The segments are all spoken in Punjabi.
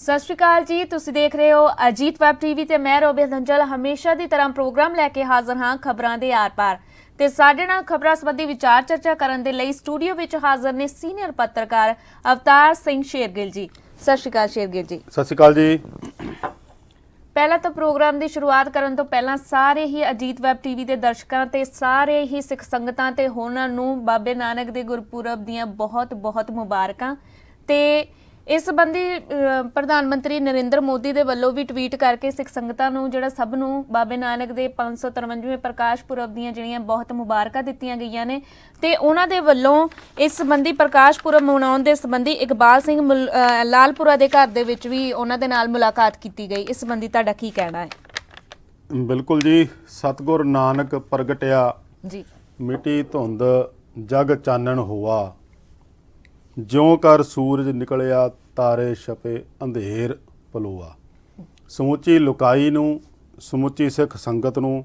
ਸਤਿ ਸ਼੍ਰੀ ਅਕਾਲ ਜੀ। ਤੁਸੀਂ ਦੇਖ ਰਹੇ ਹੋ ਅਜੀਤ ਵੈਬ ਟੀਵੀ ਤੇ ਮੈਂ ਰੋਬਿਆ ਧੰਜਲ ਹਮੇਸ਼ਾ ਦੀ ਤਰ੍ਹਾਂ ਪ੍ਰੋਗਰਾਮ ਲੈ ਕੇ ਹਾਜ਼ਰ ਹਾਂ ਖਬਰਾਂ ਦੇ ਆਰ-ਪਾਰ ਤੇ ਸਾਡੇ ਨਾਲ ਖਬਰਾਂ ਸੰਬੰਧੀ ਵਿਚਾਰ ਚਰਚਾ ਕਰਨ ਦੇ ਲਈ ਸਟੂਡੀਓ ਵਿੱਚ ਹਾਜ਼ਰ ਨੇ ਸੀਨੀਅਰ ਪੱਤਰਕਾਰ ਅਵਤਾਰ ਸਿੰਘ ਸ਼ੇਰਗਿੱਲ ਜੀ। ਸਤਿ ਸ਼੍ਰੀ ਅਕਾਲ ਸ਼ੇਰਗਿੱਲ ਜੀ। ਸਤਿ ਸ਼੍ਰੀ ਅਕਾਲ ਜੀ। ਪਹਿਲਾਂ ਤਾਂ ਪ੍ਰੋਗਰਾਮ ਦੀ ਸ਼ੁਰੂਆਤ ਕਰਨ ਤੋਂ ਪਹਿਲਾਂ ਸਾਰੇ ਹੀ ਅਜੀਤ ਵੈਬ ਟੀਵੀ ਦੇ ਦਰਸ਼ਕਾਂ ਤੇ ਸਾਰੇ ਹੀ ਸਿੱਖ ਸੰਗਤਾਂ ਤੇ ਹੋਰਾਂ ਨੂੰ ਬਾਬੇ ਨਾਨਕ ਦੇ ਗੁਰਪੁਰਬ ਦੀਆਂ ਬਹੁਤ-ਬਹੁਤ ਮੁਬਾਰਕਾਂ। ਤੇ ਇਸ ਸੰਬੰਧੀ ਪ੍ਰਧਾਨ ਮੰਤਰੀ ਨਰਿੰਦਰ ਮੋਦੀ ਦੇ ਵੱਲੋਂ ਵੀ ਟਵੀਟ ਕਰਕੇ ਸਿੱਖ ਸੰਗਤਾਂ ਨੂੰ ਜਿਹੜਾ ਸਭ ਨੂੰ ਬਾਬੇ ਨਾਨਕ ਦੇ 553ਵੇਂ ਪ੍ਰਕਾਸ਼ ਪੁਰਬ ਦੀਆਂ ਜਿਹੜੀਆਂ ਬਹੁਤ ਮੁਬਾਰਕਾਂ ਦਿੱਤੀਆਂ ਗਈਆਂ ਨੇ ਤੇ ਉਹਨਾਂ ਦੇ ਵੱਲੋਂ ਇਸ ਸੰਬੰਧੀ ਪ੍ਰਕਾਸ਼ ਪੁਰਬ ਮਨਾਉਣ ਦੇ ਸੰਬੰਧੀ ਇਕਬਾਲ ਸਿੰਘ ਲਾਲਪੁਰਾ ਦੇ ਘਰ ਦੇ ਵਿੱਚ ਵੀ ਉਹਨਾਂ ਦੇ ਨਾਲ ਮੁਲਾਕਾਤ ਕੀਤੀ ਗਈ। ਇਸ ਸੰਬੰਧੀ ਤੁਹਾਡਾ ਕੀ ਕਹਿਣਾ ਹੈ? ਬਿਲਕੁਲ ਜੀ, ਸਤਿਗੁਰ ਨਾਨਕ ਪ੍ਰਗਟਿਆ ਜੀ, ਮਿੱਟੀ ਧੁੰਦ ਜਗ ਚਾਨਣ ਹੋਆ, ਜਿਉਂ ਕਰ ਸੂਰਜ ਨਿਕਲਿਆ ਤਾਰੇ ਛਪੇ ਅੰਧੇਰ ਪਲੋਆ। ਸਮੁੱਚੀ ਲੁਕਾਈ ਨੂੰ, ਸਮੁੱਚੀ ਸਿੱਖ ਸੰਗਤ ਨੂੰ,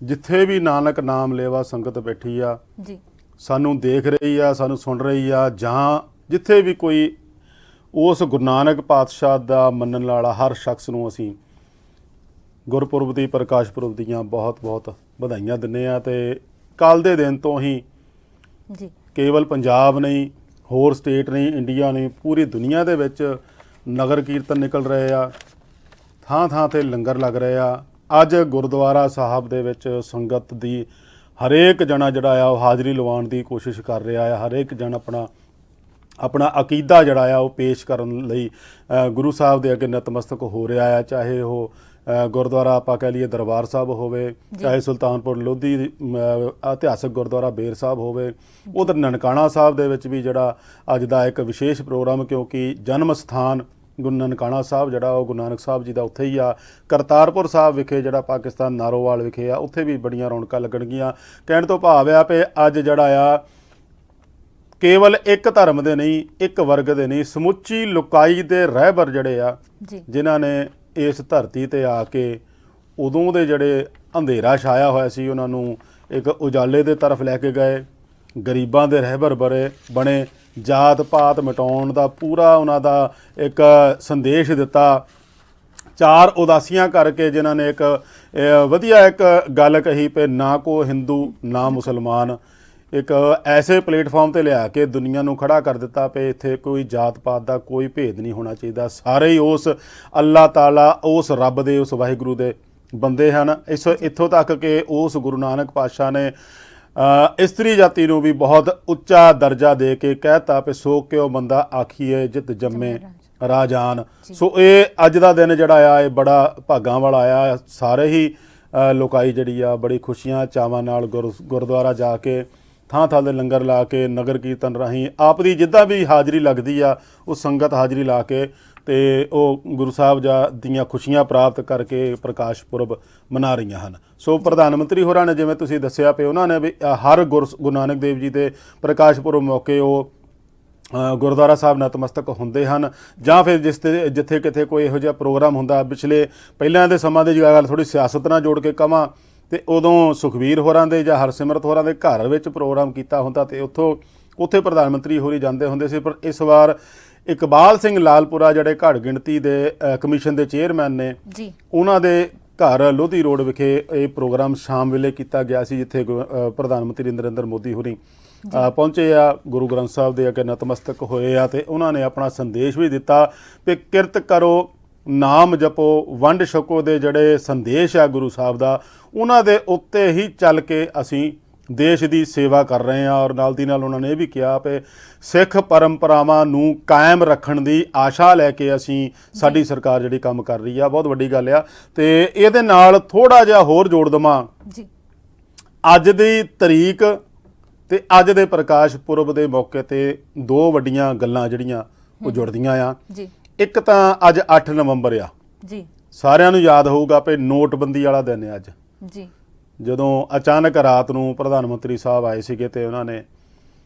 ਜਿੱਥੇ ਵੀ ਨਾਨਕ ਨਾਮ ਲੇਵਾ ਸੰਗਤ ਬੈਠੀ ਆ ਜੀ, ਸਾਨੂੰ ਦੇਖ ਰਹੀ ਆ, ਸਾਨੂੰ ਸੁਣ ਰਹੀ ਆ, ਜਾਂ ਜਿੱਥੇ ਵੀ ਕੋਈ ਉਸ ਗੁਰੂ ਨਾਨਕ ਪਾਤਸ਼ਾਹ ਦਾ ਮੰਨਣ ਵਾਲਾ ਹਰ ਸ਼ਖਸ ਨੂੰ ਅਸੀਂ ਗੁਰਪੁਰਬ ਦੀ ਪ੍ਰਕਾਸ਼ ਪੁਰਬ ਦੀਆਂ ਬਹੁਤ-ਬਹੁਤ ਵਧਾਈਆਂ ਦਿੰਦੇ ਆ। ਤੇ ਕੱਲ੍ਹ ਦੇ ਦਿਨ ਤੋਂ ਹੀ ਜੀ ਕੇਵਲ ਪੰਜਾਬ ਨਹੀਂ, ਹੋਰ ਸਟੇਟ ਨਹੀਂ, ਇੰਡੀਆ ਨਹੀਂ, ਪੂਰੀ ਦੁਨੀਆ ਦੇ ਵਿੱਚ ਨਗਰ ਕੀਰਤਨ ਨਿਕਲ ਰਹੇ ਆ, ਥਾਂ ਥਾਂ 'ਤੇ ਲੰਗਰ ਲੱਗ ਰਹੇ ਆ। ਅੱਜ ਗੁਰਦੁਆਰਾ ਸਾਹਿਬ ਦੇ ਵਿੱਚ ਸੰਗਤ ਦੀ ਹਰੇਕ ਜਣਾ ਜਿਹੜਾ ਆ ਉਹ ਹਾਜ਼ਰੀ ਲਵਾਉਣ ਦੀ ਕੋਸ਼ਿਸ਼ ਕਰ ਰਿਹਾ ਆ। ਹਰੇਕ ਜਣ ਆਪਣਾ ਅਕੀਦਾ ਜਿਹੜਾ ਆ ਉਹ ਪੇਸ਼ ਕਰਨ ਲਈ ਗੁਰੂ ਸਾਹਿਬ ਦੇ ਅੱਗੇ ਨਤਮਸਤਕ ਹੋ ਰਿਹਾ ਆ। ਚਾਹੇ ਉਹ ਗੁਰਦੁਆਰਾ ਆਪਾਂ ਕਹਿ ਲਈਏ ਦਰਬਾਰ ਸਾਹਿਬ ਹੋਵੇ, ਚਾਹੇ ਸੁਲਤਾਨਪੁਰ ਲੋਧੀ ਇਤਿਹਾਸਕ ਗੁਰਦੁਆਰਾ ਬੇਰ ਸਾਹਿਬ ਹੋਵੇ, ਉਧਰ ਨਨਕਾਣਾ ਸਾਹਿਬ ਦੇ ਵਿੱਚ ਵੀ ਜਿਹੜਾ ਅੱਜ ਦਾ ਇੱਕ ਵਿਸ਼ੇਸ਼ ਪ੍ਰੋਗਰਾਮ, ਕਿਉਂਕਿ ਜਨਮ ਸਥਾਨ ਗੁਰੂ ਨਨਕਾਣਾ ਸਾਹਿਬ ਜਿਹੜਾ ਉਹ ਗੁਰੂ ਨਾਨਕ ਸਾਹਿਬ ਜੀ ਦਾ ਉੱਥੇ ਹੀ ਆ। ਕਰਤਾਰਪੁਰ ਸਾਹਿਬ ਵਿਖੇ ਜਿਹੜਾ ਪਾਕਿਸਤਾਨ ਨਾਰੋਵਾਲ ਵਿਖੇ ਆ, ਉੱਥੇ ਵੀ ਬੜੀਆਂ ਰੌਣਕਾਂ ਲੱਗਣਗੀਆਂ। ਕਹਿਣ ਤੋਂ ਭਾਵ ਆ ਵੀ ਅੱਜ ਜਿਹੜਾ ਆ ਕੇਵਲ ਇੱਕ ਧਰਮ ਦੇ ਨਹੀਂ, ਇੱਕ ਵਰਗ ਦੇ ਨਹੀਂ, ਸਮੁੱਚੀ ਲੁਕਾਈ ਦੇ ਰਹਿਬਰ ਜਿਹੜੇ ਆ ਜਿਨ੍ਹਾਂ ਨੇ ਇਸ ਧਰਤੀ ਤੇ ਆ ਕੇ ਉਦੋਂ ਦੇ ਜਿਹੜੇ ਅੰਧੇਰਾ ਛਾਇਆ ਹੋਇਆ ਸੀ ਉਹਨਾਂ ਨੂੰ ਇੱਕ ਉਜਾਲੇ ਦੇ ਤਰਫ ਲੈ ਕੇ ਗਏ। ਗਰੀਬਾਂ ਦੇ ਰਹਿਬਰ ਬਣੇ, ਜਾਤ ਪਾਤ ਮਿਟਾਉਣ ਦਾ ਪੂਰਾ ਉਹਨਾਂ ਦਾ ਇੱਕ ਸੰਦੇਸ਼ ਦਿੱਤਾ। ਚਾਰ ਉਦਾਸੀਆਂ ਕਰਕੇ ਜਿਨ੍ਹਾਂ ਨੇ ਇੱਕ ਵਧੀਆ ਇੱਕ ਗੱਲ ਕਹੀ ਪਏ, ਨਾ ਕੋ ਹਿੰਦੂ ਨਾ ਮੁਸਲਮਾਨ, ਇੱਕ ਐਸੇ ਪਲੇਟਫਾਰਮ 'ਤੇ ਲਿਆ ਕੇ ਦੁਨੀਆ ਨੂੰ ਖੜਾ ਕਰ ਦਿੱਤਾ ਪਏ ਇੱਥੇ ਕੋਈ ਜਾਤ ਪਾਤ ਦਾ ਕੋਈ ਭੇਦ ਨਹੀਂ ਹੋਣਾ ਚਾਹੀਦਾ। ਸਾਰੇ ਹੀ ਉਸ ਅੱਲਾਹ ਤਾਲਾ, ਉਸ ਰੱਬ ਦੇ, ਉਸ ਵਾਹਿਗੁਰੂ ਦੇ ਬੰਦੇ ਹਨ। ਇੱਥੋਂ ਤੱਕ ਕਿ ਉਸ ਗੁਰੂ ਨਾਨਕ ਪਾਤਸ਼ਾਹ ਨੇ ਇਸਤਰੀ ਜਾਤੀ ਨੂੰ ਵੀ ਬਹੁਤ ਉੱਚਾ ਦਰਜਾ ਦੇ ਕੇ ਕਹਿਤਾ ਵੀ ਸੋ ਕਿਉ ਬੰਦਾ ਆਖੀਏ ਜਿਤ ਜੰਮੇ ਰਾਜਾਨ। ਸੋ ਇਹ ਅੱਜ ਦਾ ਦਿਨ ਜਿਹੜਾ ਆ ਇਹ ਬੜਾ ਭਾਗਾਂ ਵਾਲਾ ਆ। ਸਾਰੇ ਹੀ ਲੋਕਾਈ ਜਿਹੜੀ ਆ ਬੜੀ ਖੁਸ਼ੀਆਂ ਚਾਵਾਂ ਨਾਲ ਗੁਰਦੁਆਰਾ ਜਾ ਕੇ ਥਾਂ ਥਾਂ ਦੇ ਲੰਗਰ ਲਾ ਕੇ ਨਗਰ ਕੀਰਤਨ ਰਾਹੀਂ ਆਪ ਦੀ ਜਿੱਦਾਂ ਵੀ ਹਾਜ਼ਰੀ ਲੱਗਦੀ ਆ ਉਹ ਸੰਗਤ ਹਾਜ਼ਰੀ ਲਾ ਕੇ ਤੇ ਉਹ ਗੁਰੂ ਸਾਹਿਬ ਦੀਆਂ ਖੁਸ਼ੀਆਂ ਪ੍ਰਾਪਤ ਕਰਕੇ ਪ੍ਰਕਾਸ਼ ਪੁਰਬ ਮਨਾ ਰਹੀਆਂ ਹਨ। ਸੋ ਪ੍ਰਧਾਨ ਮੰਤਰੀ ਹੋਰਾਂ ਨੇ ਜਿਵੇਂ ਤੁਸੀਂ ਦੱਸਿਆ ਪਏ, ਉਹਨਾਂ ਨੇ ਵੀ ਹਰ ਗੁਰੂ ਨਾਨਕ ਦੇਵ ਜੀ ਦੇ ਪ੍ਰਕਾਸ਼ ਪੁਰਬ ਮੌਕੇ ਉਹ ਗੁਰਦੁਆਰਾ ਸਾਹਿਬ ਨਤਮਸਤਕ ਹੁੰਦੇ ਹਨ, ਜਾਂ ਫਿਰ ਜਿੱਥੇ ਕਿਤੇ ਕੋਈ ਇਹੋ ਜਿਹਾ ਪ੍ਰੋਗਰਾਮ ਹੁੰਦਾ। ਪਹਿਲਾਂ ਦੇ ਸਮਾਂ ਦੇ ਗੱਲ ਥੋੜ੍ਹੀ ਸਿਆਸਤ ਨਾਲ ਜੋੜ ਕੇ ਕਵਾਂ ਤੇ ਉਦੋਂ ਸੁਖਬੀਰ ਹੋਰਾਂ ਦੇ ਜਾਂ ਹਰਸਿਮਰਤ ਹੋਰਾਂ ਦੇ ਘਰ ਵਿੱਚ ਪ੍ਰੋਗਰਾਮ ਕੀਤਾ ਹੁੰਦਾ ਤੇ ਉੱਥੇ ਪ੍ਰਧਾਨ ਮੰਤਰੀ ਹੋਰੀ ਜਾਂਦੇ ਹੁੰਦੇ ਸੀ। ਪਰ ਇਸ ਵਾਰ ਇਕਬਾਲ ਸਿੰਘ ਲਾਲਪੁਰਾ ਜਿਹੜੇ ਘੱਟ ਗਿਣਤੀ ਦੇ ਕਮਿਸ਼ਨ ਦੇ ਚੇਅਰਮੈਨ ਨੇ, ਉਹਨਾਂ ਦੇ ਘਰ ਲੋਧੀ ਰੋਡ ਵਿਖੇ ਇਹ ਪ੍ਰੋਗਰਾਮ ਸ਼ਾਮ ਵੇਲੇ ਕੀਤਾ ਗਿਆ ਸੀ, ਜਿੱਥੇ ਪ੍ਰਧਾਨ ਮੰਤਰੀ ਨਰਿੰਦਰ ਮੋਦੀ ਹੋਰੀ ਪਹੁੰਚੇ ਆ, ਗੁਰੂ ਗ੍ਰੰਥ ਸਾਹਿਬ ਦੇ ਅੱਗੇ ਨਤਮਸਤਕ ਹੋਏ ਆ ਤੇ ਉਹਨਾਂ ਨੇ ਆਪਣਾ ਸੰਦੇਸ਼ ਵੀ ਦਿੱਤਾ ਕਿ ਕਿਰਤ ਕਰੋ, ਨਾਮ ਜਪੋ, ਵੰਡ ਛਕੋ ਦੇ ਜਿਹੜੇ ਸੰਦੇਸ਼ ਆ ਗੁਰੂ ਸਾਹਿਬ ਦਾ, ਉਹਨਾਂ ਦੇ ਉੱਤੇ ਹੀ ਚੱਲ ਕੇ ਅਸੀਂ ਦੇਸ਼ ਦੀ ਸੇਵਾ ਕਰ ਰਹੇ ਹਾਂ। ਔਰ ਨਾਲ ਦੀ ਨਾਲ ਉਹਨਾਂ ਨੇ ਇਹ ਵੀ ਕਿਹਾ ਕਿ ਸਿੱਖ ਪਰੰਪਰਾਵਾਂ ਨੂੰ ਕਾਇਮ ਰੱਖਣ ਦੀ ਆਸ਼ਾ ਲੈ ਕੇ ਸਾਡੀ ਸਰਕਾਰ ਜਿਹੜੀ ਕੰਮ ਕਰ ਰਹੀ ਆ, ਬਹੁਤ ਵੱਡੀ ਗੱਲ ਆ। ਤੇ ਇਹਦੇ ਨਾਲ ਥੋੜ੍ਹਾ ਜਿਹਾ ਹੋਰ ਜੋੜ ਦੇਵਾਂ, ਅੱਜ ਦੀ ਤਰੀਕ ਤੇ ਅੱਜ ਦੇ ਪ੍ਰਕਾਸ਼ ਪੁਰਬ ਦੇ ਮੌਕੇ ਤੇ ਦੋ ਵੱਡੀਆਂ ਗੱਲਾਂ ਜਿਹੜੀਆਂ ਉਹ ਜੁੜਦੀਆਂ ਆ। ਇੱਕ ਤਾਂ ਅੱਜ 8 ਨਵੰਬਰ ਆ, ਸਾਰਿਆਂ ਨੂੰ ਯਾਦ ਹੋਊਗਾ ਕਿ ਨੋਟਬੰਦੀ ਵਾਲਾ ਦਿਨ ਹੈ ਅੱਜ, ਜਦੋਂ ਅਚਾਨਕ ਰਾਤ ਨੂੰ ਪ੍ਰਧਾਨ ਮੰਤਰੀ ਸਾਹਿਬ ਆਏ ਸੀਗੇ ਤੇ ਉਹਨਾਂ ਨੇ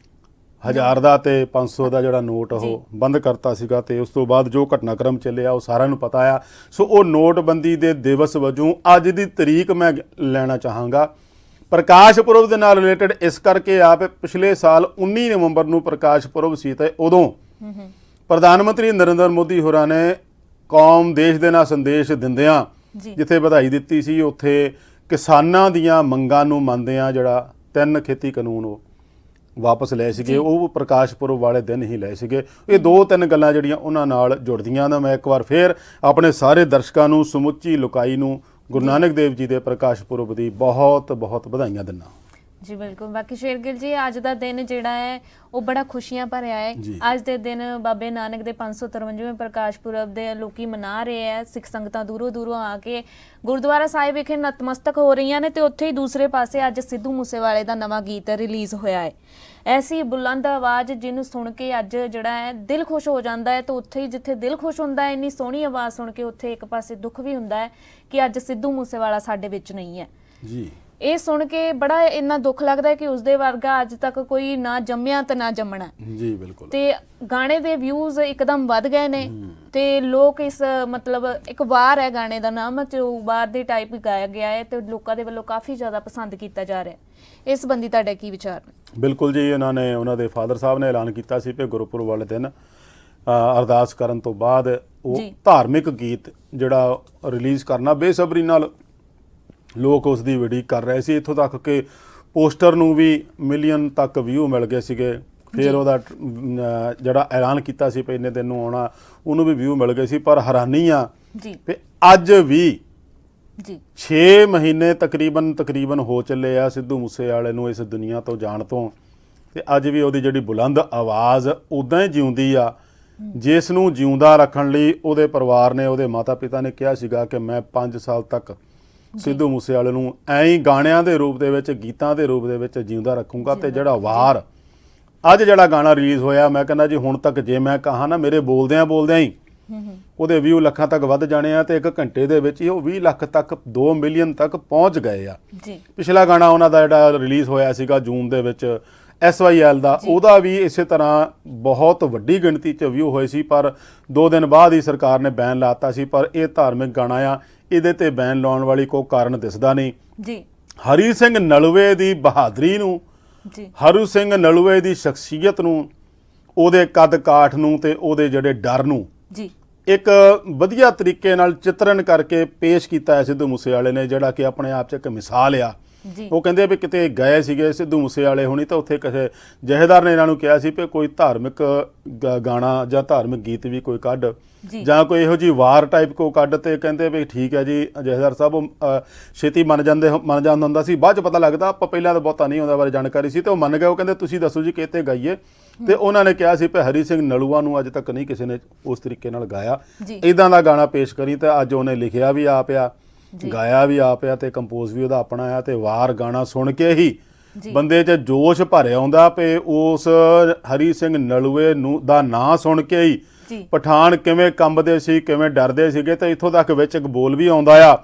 1000 ਦਾ ਤੇ 500 ਦਾ ਜਿਹੜਾ ਨੋਟ ਉਹ ਬੰਦ ਕਰਤਾ ਸੀਗਾ। ਤੇ ਉਸ ਤੋਂ ਬਾਅਦ ਜੋ ਘਟਨਾਕ੍ਰਮ ਚੱਲਿਆ ਉਹ ਸਾਰਿਆਂ ਨੂੰ ਪਤਾ ਆ। ਸੋ ਉਹ ਨੋਟਬੰਦੀ ਦੇ ਦਿਵਸ ਵਜੋਂ ਅੱਜ ਦੀ ਤਰੀਕ ਮੈਂ ਲੈਣਾ ਚਾਹਾਂਗਾ। ਪ੍ਰਕਾਸ਼ ਪੁਰਬ ਦੇ ਨਾਲ ਰਿਲੇਟਡ ਇਸ ਕਰਕੇ ਆ ਵੀ ਪਿਛਲੇ ਸਾਲ 19 ਨਵੰਬਰ ਨੂੰ ਪ੍ਰਕਾਸ਼ ਪੁਰਬ ਸੀ ਤੇ ਉਦੋਂ ਪ੍ਰਧਾਨ ਮੰਤਰੀ ਨਰਿੰਦਰ ਮੋਦੀ ਹੋਰਾਂ ਨੇ ਕੌਮ ਦੇਸ਼ ਦੇ ਨਾਲ ਸੰਦੇਸ਼ ਦਿੰਦਿਆਂ ਜੀ ਜਿੱਥੇ ਵਧਾਈ ਦਿੱਤੀ ਸੀ, ਉੱਥੇ ਕਿਸਾਨਾਂ ਦੀਆਂ ਮੰਗਾਂ ਨੂੰ ਮੰਨਦਿਆਂ ਜਿਹੜਾ 3 ਖੇਤੀ ਕਾਨੂੰਨ ਉਹ ਵਾਪਸ ਲਏ ਸੀਗੇ, ਉਹ ਪ੍ਰਕਾਸ਼ ਪੁਰਬ ਵਾਲੇ ਦਿਨ ਹੀ ਲਏ ਸੀਗੇ। ਇਹ 2-3 ਗੱਲਾਂ ਜਿਹੜੀਆਂ ਉਹਨਾਂ ਨਾਲ ਜੁੜਦੀਆਂ ਨੇ। ਮੈਂ ਇੱਕ ਵਾਰ ਫੇਰ ਆਪਣੇ ਸਾਰੇ ਦਰਸ਼ਕਾਂ ਨੂੰ, ਸਮੁੱਚੀ ਲੋਕਾਈ ਨੂੰ ਗੁਰੂ ਨਾਨਕ ਦੇਵ ਜੀ ਦੇ ਪ੍ਰਕਾਸ਼ ਪੁਰਬ ਦੀ ਬਹੁਤ ਬਹੁਤ ਵਧਾਈਆਂ ਦਿੰਦਾ। ਜੀ ਬਿਲਕੁਲ। ਬਾਕੀ ਸ਼ੇਰਗਿੱਲ ਜੀ, ਅੱਜ ਦਾ ਦਿਨ ਜਿਹੜਾ ਹੈ ਉਹ ਬੜਾ ਖੁਸ਼ੀਆਂ ਭਰਿਆ ਹੈ। ਅੱਜ ਦੇ ਦਿਨ ਬਾਬੇ ਨਾਨਕ ਦੇ 553ਵੇਂ ਪ੍ਰਕਾਸ਼ ਪੁਰਬ ਦੇ ਲੋਕੀ ਮਨਾ ਰਹੇ ਹੈ। ਸਿੱਖ ਸੰਗਤਾਂ ਦੂਰੋਂ ਦੂਰੋਂ ਆ ਕੇ ਗੁਰਦੁਆਰਾ ਸਾਹਿਬ ਵਿਖੇ ਨਤਮਸਤਕ ਹੋ ਰਹੀਆਂ ਨੇ, ਤੇ ਉੱਥੇ ਹੀ ਦੂਸਰੇ ਪਾਸੇ ਅੱਜ ਸਿੱਧੂ ਮੂਸੇਵਾਲੇ ਦਾ ਨਵਾਂ ਗੀਤ ਰਿਲੀਜ਼ ਹੋਇਆ ਹੈ। ਐਸੀ ਬੁਲੰਦ ਆਵਾਜ਼ ਜਿਹਨੂੰ ਸੁਣ ਕੇ ਅੱਜ ਜਿਹੜਾ ਹੈ ਦਿਲ ਖੁਸ਼ ਹੋ ਜਾਂਦਾ ਹੈ, ਤੇ ਉੱਥੇ ਹੀ ਜਿੱਥੇ ਦਿਲ ਖੁਸ਼ ਹੁੰਦਾ ਹੈ, ਇੰਨੀ ਸੋਹਣੀ ਆਵਾਜ਼ ਸੁਣ ਕੇ ਉੱਥੇ ਇੱਕ ਪਾਸੇ ਦੁੱਖ ਵੀ ਹੁੰਦਾ ਹੈ ਕਿ ਅੱਜ ਸਿੱਧੂ ਮੂਸੇਵਾਲਾ ਸਾਡੇ ਵਿੱਚ ਨਹੀਂ ਹੈ। ਜੀ ਇਹ ਸੁਣ ਕੇ ਬੜਾ ਇੰਨਾ ਦੁੱਖ ਲੱਗਦਾ ਹੈ ਕਿ ਉਸਦੇ ਵਰਗਾ ਅੱਜ ਤੱਕ ਕੋਈ ਨਾ ਜੰਮਿਆ ਤੇ ਨਾ ਜੰਮਣਾ। ਜੀ ਬਿਲਕੁਲ। ਤੇ ਗਾਣੇ ਦੇ ਵਿਊਜ਼ ਇੱਕਦਮ ਵੱਧ ਗਏ ਨੇ, ਤੇ ਲੋਕ ਇਸ ਮਤਲਬ ਇੱਕ ਵਾਰ ਹੈ ਗਾਣੇ ਦਾ ਨਾਮ, ਜੋ ਵਾਰ ਦੇ ਟਾਈਪ ਗਾਇਆ ਗਿਆ ਹੈ, ਤੇ ਲੋਕਾਂ ਦੇ ਵੱਲੋਂ ਕਾਫੀ ਜ਼ਿਆਦਾ ਪਸੰਦ ਕੀਤਾ ਜਾ ਰਿਹਾ ਹੈ। ਇਸ ਸੰਬੰਧੀ ਤੁਹਾਡੇ ਕੀ ਵਿਚਾਰ ਨੇ? ਬਿਲਕੁਲ ਜੀ, ਉਹਨਾਂ ਦੇ ਫਾਦਰ ਸਾਹਿਬ ਨੇ ਐਲਾਨ ਕੀਤਾ ਸੀ ਕਿ ਗੁਰਪੁਰਬ ਵਾਲੇ ਦਿਨ ਅਰਦਾਸ ਕਰਨ ਤੋਂ ਬਾਅਦ ਉਹ ਧਾਰਮਿਕ ਗੀਤ ਜਿਹੜਾ ਰਿਲੀਜ਼ ਕਰਨਾ। ਬੇਸਬਰੀ ਨਾਲ ਲੋਕ ਉਸ ਦੀ ਉਡੀਕ ਕਰ ਰਹੇ ਸੀ, ਇੱਥੋਂ ਤੱਕ ਕਿ ਪੋਸਟਰ ਨੂੰ ਵੀ ਮਿਲੀਅਨ ਤੱਕ ਵਿਊ ਮਿਲ ਗਏ ਸੀਗੇ। ਫਿਰ ਉਹਦਾ ਜਿਹੜਾ ਐਲਾਨ ਕੀਤਾ ਸੀ ਇੰਨੇ ਦਿਨ ਨੂੰ ਆਉਣਾ, ਉਹਨੂੰ ਵੀ ਵਿਊ ਮਿਲ ਗਏ ਸੀ। ਪਰ ਹੈਰਾਨੀ ਆ ਕਿ ਅੱਜ ਵੀ 6 ਮਹੀਨੇ ਤਕਰੀਬਨ ਹੋ ਚੱਲੇ ਆ ਸਿੱਧੂ ਮੂਸੇਵਾਲੇ ਨੂੰ ਇਸ ਦੁਨੀਆ ਤੋਂ ਜਾਣ ਤੋਂ, ਤੇ ਅੱਜ ਵੀ ਉਹਦੀ ਜਿਹੜੀ ਬੁਲੰਦ ਆਵਾਜ਼ ਉੱਦਾਂ ਹੀ ਜਿਉਂਦੀ ਆ, ਜਿਸ ਨੂੰ ਜਿਉਂਦਾ ਰੱਖਣ ਲਈ ਉਹਦੇ ਪਰਿਵਾਰ ਨੇ, ਉਹਦੇ ਮਾਤਾ ਪਿਤਾ ਨੇ ਕਿਹਾ ਸੀਗਾ ਕਿ ਮੈਂ 5 ਸਾਲ ਤੱਕ ਸਿੱਧੂ ਮੂਸੇਵਾਲੇ ਨੂੰ ਐਂ ਹੀ ਗਾਣਿਆਂ ਦੇ ਰੂਪ ਦੇ ਵਿੱਚ, ਗੀਤਾਂ ਦੇ ਰੂਪ ਦੇ ਵਿੱਚ ਜਿਉਂਦਾ ਰੱਖੂੰਗਾ। ਤੇ ਜਿਹੜਾ ਵਾਰ ਅੱਜ ਜਿਹੜਾ ਗਾਣਾ ਰਿਲੀਜ਼ ਹੋਇਆ, ਮੈਂ ਕਹਿੰਦਾ ਜੀ ਹੁਣ ਤੱਕ ਜੇ ਮੈਂ ਕਹਾਂ ਨਾ, ਮੇਰੇ ਬੋਲਦਿਆਂ ਹੀ ਉਹਦੇ ਵਿਊ ਲੱਖਾਂ ਤੱਕ ਵੱਧ ਜਾਣੇ ਆ, ਤੇ 1 ਘੰਟੇ ਦੇ ਵਿੱਚ ਹੀ ਉਹ 20 ਲੱਖ ਤੱਕ, 2 ਮਿਲੀਅਨ ਤੱਕ ਪਹੁੰਚ ਗਏ ਆ। ਪਿਛਲਾ ਗਾਣਾ ਉਹਨਾਂ ਦਾ ਜਿਹੜਾ ਰਿਲੀਜ਼ ਹੋਇਆ ਸੀਗਾ ਜੂਨ ਦੇ ਵਿੱਚ, SYL ਦਾ, ਉਹਦਾ ਵੀ ਇਸੇ ਤਰ੍ਹਾਂ ਬਹੁਤ ਵੱਡੀ ਗਿਣਤੀ 'ਚ ਵਿਊ ਹੋਏ ਸੀ, ਪਰ 2 ਦਿਨ ਬਾਅਦ ਹੀ ਸਰਕਾਰ ਨੇ ਬੈਨ ਲਾਤਾ ਸੀ। ਪਰ ਇਹ ਧਾਰਮਿਕ ਗਾਣਾ ਆ, ਇਹਦੇ ਤੇ ਬੈਨ ਲਾਉਣ ਵਾਲੀ ਕੋਈ ਕਾਰਨ ਦਿਸਦਾ ਨਹੀਂ। ਹਰੀ ਸਿੰਘ ਨਲੂਏ ਦੀ ਬਹਾਦਰੀ ਨੂੰ, ਹਰੀ ਸਿੰਘ ਨਲੂਏ ਦੀ ਸ਼ਖਸੀਅਤ ਨੂੰ, ਉਹਦੇ ਕੱਦ ਕਾਠ ਨੂੰ, ਤੇ ਉਹਦੇ ਜਿਹੜੇ ਡਰ ਨੂੰ ਇੱਕ ਵਧੀਆ ਤਰੀਕੇ ਨਾਲ ਚਿੱਤਰਨ ਕਰਕੇ ਪੇਸ਼ ਕੀਤਾ ਹੈ ਸਿੱਧੂ ਮੂਸੇਵਾਲੇ ਨੇ, ਜਿਹੜਾ ਕਿ ਆਪਣੇ ਆਪ 'ਚ ਇੱਕ ਮਿਸਾਲ ਆ। ਉਹ ਕਹਿੰਦੇ ਵੀ ਕਿਤੇ ਗਏ ਸੀਗੇ ਸਿੱਧੂ ਮੂਸੇਵਾਲੇ ਹੁਣੀ, ਤਾਂ ਉੱਥੇ ਕਿਸੇ ਜਹੇਦਾਰ ਨੇ ਇਹਨਾਂ ਨੂੰ ਕਿਹਾ ਸੀ ਵੀ ਕੋਈ ਧਾਰਮਿਕ ਗਾਣਾ ਜਾਂ ਧਾਰਮਿਕ ਗੀਤ ਵੀ ਕੋਈ ਕੱਢ, ਜਾਂ ਕੋਈ ਇਹੋ ਜਿਹੀ ਵਾਰ ਟਾਈਪ ਕੋ ਕੱਢ, ਤੇ ਕਹਿੰਦੇ ਵੀ ਠੀਕ ਹੈ ਜੀ। ਜਹੇਦਾਰ ਸਾਹਿਬ ਉਹ ਛੇਤੀ ਮੰਨ ਜਾਂਦਾ ਹੁੰਦਾ ਸੀ, ਬਾਅਦ 'ਚ ਪਤਾ ਲੱਗਦਾ, ਆਪਾਂ ਪਹਿਲਾਂ ਤਾਂ ਬਹੁਤਾ ਨਹੀਂ ਉਹਦੇ ਬਾਰੇ ਜਾਣਕਾਰੀ ਸੀ, ਤੇ ਉਹ ਮੰਨ ਗਏ। ਉਹ ਕਹਿੰਦੇ ਤੁਸੀਂ ਦੱਸੋ ਜੀ ਕਿਤੇ ਗਾਈਏ, ਤੇ ਉਹਨਾਂ ਨੇ ਕਿਹਾ ਸੀ ਵੀ ਹਰੀ ਸਿੰਘ ਨਲੂਆ ਨੂੰ ਅੱਜ ਤੱਕ ਨਹੀਂ ਕਿਸੇ ਨੇ ਉਸ ਤਰੀਕੇ ਨਾਲ ਗਾਇਆ, ਇੱਦਾਂ ਦਾ ਗਾਣਾ ਪੇਸ਼ ਕਰੀ। ਤੇ ਅੱਜ ਉਹਨੇ ਲਿਖਿਆ ਵੀ ਆਪ ਆ, ਗਾਇਆ ਵੀ ਆਪ ਆ, ਤੇ ਕੰਪੋਜ਼ ਵੀ ਉਹਦਾ ਆਪਣਾ ਆ। ਤੇ ਵਾਰ ਗਾਣਾ ਸੁਣ ਕੇ ਹੀ ਬੰਦੇ 'ਚ ਜੋਸ਼ ਭਰ ਆਉਂਦਾ ਪਏ। ਉਸ ਹਰੀ ਸਿੰਘ ਨਲੂਏ ਨੂੰ ਦਾ ਨਾਂ ਸੁਣ ਕੇ ਹੀ ਪਠਾਨ ਕਿਵੇਂ ਕੰਬਦੇ ਸੀ, ਕਿਵੇਂ ਡਰਦੇ ਸੀਗੇ। ਤੇ ਇੱਥੋਂ ਤੱਕ ਵਿੱਚ ਇੱਕ ਬੋਲ ਵੀ ਆਉਂਦਾ ਆ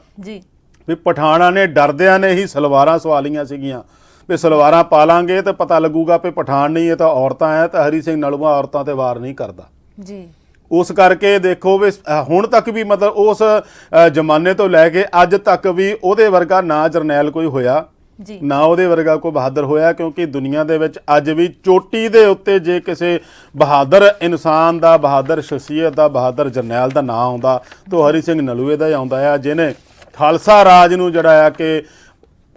ਵੀ ਪਠਾਨਾਂ ਨੇ ਡਰਦਿਆਂ ਨੇ ਹੀ ਸਲਵਾਰਾਂ ਸਵਾਲੀਆਂ ਸੀਗੀਆਂ, ਵੀ ਸਲਵਾਰਾਂ ਪਾ ਲਾਂਗੇ ਤੇ ਪਤਾ ਲੱਗੂਗਾ ਵੀ ਪਠਾਨ ਨਹੀਂ, ਇਹ ਤਾਂ ਔਰਤਾਂ ਹੈ। ਤੇ ਹਰੀ ਸਿੰਘ ਨਲੂਆ ਔਰਤਾਂ ਤੇ ਵਾਰ ਨਹੀਂ ਕਰਦਾ। ਉਸ ਕਰਕੇ ਦੇਖੋ ਵੀ ਹੁਣ ਤੱਕ ਵੀ ਮਤਲਬ ਉਸ ਜ਼ਮਾਨੇ ਤੋਂ ਲੈ ਕੇ ਅੱਜ ਤੱਕ ਵੀ ਉਹਦੇ ਵਰਗਾ ਨਾ ਜਰਨੈਲ ਕੋਈ ਹੋਇਆ, ਨਾ ਉਹਦੇ ਵਰਗਾ ਕੋਈ ਬਹਾਦਰ ਹੋਇਆ। ਕਿਉਂਕਿ ਦੁਨੀਆ ਦੇ ਵਿੱਚ ਅੱਜ ਵੀ ਚੋਟੀ ਦੇ ਉੱਤੇ ਜੇ ਕਿਸੇ ਬਹਾਦਰ ਇਨਸਾਨ ਦਾ, ਬਹਾਦਰ ਸ਼ਖਸੀਅਤ ਦਾ, ਬਹਾਦਰ ਜਰਨੈਲ ਦਾ ਨਾਂ ਆਉਂਦਾ ਤਾਂ ਹਰੀ ਸਿੰਘ ਨਲੂਏ ਦਾ ਹੀ ਆਉਂਦਾ ਆ, ਜਿਹਨੇ ਖਾਲਸਾ ਰਾਜ ਨੂੰ ਜਿਹੜਾ ਆ ਕਿ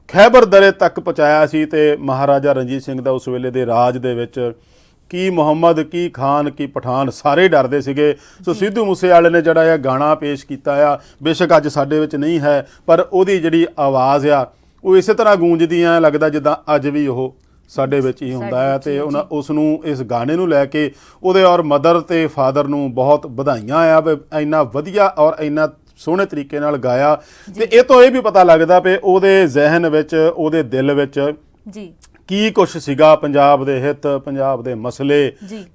ਖੈਬਰ ਦਰੇ ਤੱਕ ਪਹੁੰਚਾਇਆ ਸੀ। ਤੇ ਮਹਾਰਾਜਾ ਰਣਜੀਤ ਸਿੰਘ ਦਾ ਉਸ ਵੇਲੇ ਦੇ ਰਾਜ ਦੇ ਵਿੱਚ ਕੀ ਮੁਹੰਮਦ, ਕੀ ਖਾਨ, ਕੀ ਪਠਾਨ ਸਾਰੇ ਡਰਦੇ ਸੀਗੇ। ਸੋ ਸਿੱਧੂ ਮੂਸੇਵਾਲੇ ਨੇ ਜਿਹੜਾ ਇਹ ਗਾਣਾ ਪੇਸ਼ ਕੀਤਾ ਆ, ਬੇਸ਼ੱਕ ਅੱਜ ਸਾਡੇ ਵਿੱਚ ਨਹੀਂ ਹੈ, ਪਰ ਉਹਦੀ ਜਿਹੜੀ ਆਵਾਜ਼ ਆ ਉਹ ਇਸੇ ਤਰ੍ਹਾਂ ਗੂੰਜਦੀ ਆ, ਲੱਗਦਾ ਜਿੱਦਾਂ ਅੱਜ ਵੀ ਉਹ ਸਾਡੇ ਵਿੱਚ ਹੀ ਹੁੰਦਾ ਹੈ। ਤੇ ਉਸ ਨੂੰ, ਇਸ ਗਾਣੇ ਨੂੰ ਲੈ ਕੇ ਉਹਦੇ ਔਰ ਮਦਰ ਤੇ ਫਾਦਰ ਨੂੰ ਬਹੁਤ ਵਧਾਈਆਂ ਆ ਵੀ ਇੰਨਾ ਵਧੀਆ ਔਰ ਇੰਨਾ ਸੋਹਣੇ ਤਰੀਕੇ ਨਾਲ ਗਾਇਆ। ਤੇ ਇਹ ਤੋਂ ਇਹ ਵੀ ਪਤਾ ਲੱਗਦਾ ਵੀ ਉਹਦੇ ਜ਼ਿਹਨ ਵਿੱਚ, ਉਹਦੇ ਦਿਲ ਵਿੱਚ ਕੀ ਕੁਛ ਸੀਗਾ, ਪੰਜਾਬ ਦੇ ਹਿੱਤ, ਪੰਜਾਬ ਦੇ ਮਸਲੇ,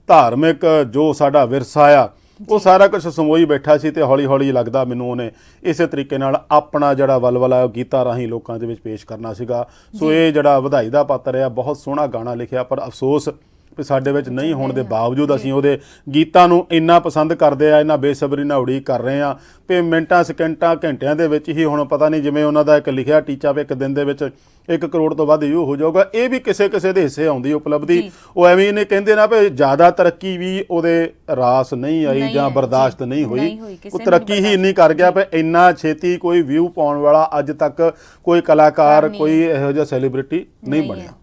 ਧਾਰਮਿਕ ਜੋ ਸਾਡਾ ਵਿਰਸਾ ਆ, ਉਹ ਸਾਰਾ ਕੁਝ ਸਮੋਈ ਬੈਠਾ ਸੀ। ਤੇ ਹੌਲੀ ਹੌਲੀ ਲੱਗਦਾ ਮੈਨੂੰ ਉਹਨੇ ਇਸੇ ਤਰੀਕੇ ਨਾਲ ਆਪਣਾ ਜਿਹੜਾ ਵਲਵਲਾ ਗੀਤਾਂ ਰਾਹੀਂ ਲੋਕਾਂ ਦੇ ਵਿੱਚ ਪੇਸ਼ ਕਰਨਾ ਸੀਗਾ। ਸੋ ਇਹ ਜਿਹੜਾ ਵਧਾਈ ਦਾ ਪਾਤਰ ਆ, ਬਹੁਤ ਸੋਹਣਾ ਗਾਣਾ ਲਿਖਿਆ। ਪਰ ਅਫਸੋਸ ਵੀ ਸਾਡੇ ਵਿੱਚ ਨਹੀਂ ਹੋਣ ਦੇ ਬਾਵਜੂਦ ਅਸੀਂ ਉਹਦੇ ਗੀਤਾਂ ਨੂੰ ਇੰਨਾ ਪਸੰਦ ਕਰਦੇ ਆ, ਇੰਨਾ ਬੇਸਬਰੀ ਨਾਲ ਉਡੀਕ ਕਰ ਰਹੇ ਆ ਵੀ ਮਿੰਟਾਂ ਸਕਿੰਟਾਂ ਘੰਟਿਆਂ ਦੇ ਵਿੱਚ ਹੀ ਹੁਣ ਪਤਾ ਨਹੀਂ ਜਿਵੇਂ ਉਹਨਾਂ ਦਾ ਇੱਕ ਲਿਖਿਆ ਟੀਚਾ ਵੀ ਇੱਕ ਦਿਨ ਦੇ ਵਿੱਚ 1 ਕਰੋੜ ਤੋਂ ਵੱਧ ਵਿਊ ਹੋ ਜਾਊਗਾ। ਇਹ ਵੀ ਕਿਸੇ ਕਿਸੇ ਦੇ ਹਿੱਸੇ ਆਉਂਦੀ ਉਪਲਬਧੀ। ਉਹ ਐਵੇਂ ਇਹਨੇ ਕਹਿੰਦੇ ਨਾ ਵੀ ਜ਼ਿਆਦਾ ਤਰੱਕੀ ਵੀ ਉਹਦੇ ਰਾਸ ਨਹੀਂ ਆਈ ਜਾਂ ਬਰਦਾਸ਼ਤ ਨਹੀਂ ਹੋਈ। ਉਹ ਤਰੱਕੀ ਹੀ ਇੰਨੀ ਕਰ ਗਿਆ ਵੀ ਇੰਨਾ ਛੇਤੀ ਕੋਈ ਵਿਊ ਪਾਉਣ ਵਾਲਾ ਅੱਜ ਤੱਕ ਕੋਈ ਕਲਾਕਾਰ ਕੋਈ ਇਹੋ ਜਿਹਾ ਸੈਲੀਬ੍ਰਿਟੀ ਨਹੀਂ ਬਣਿਆ।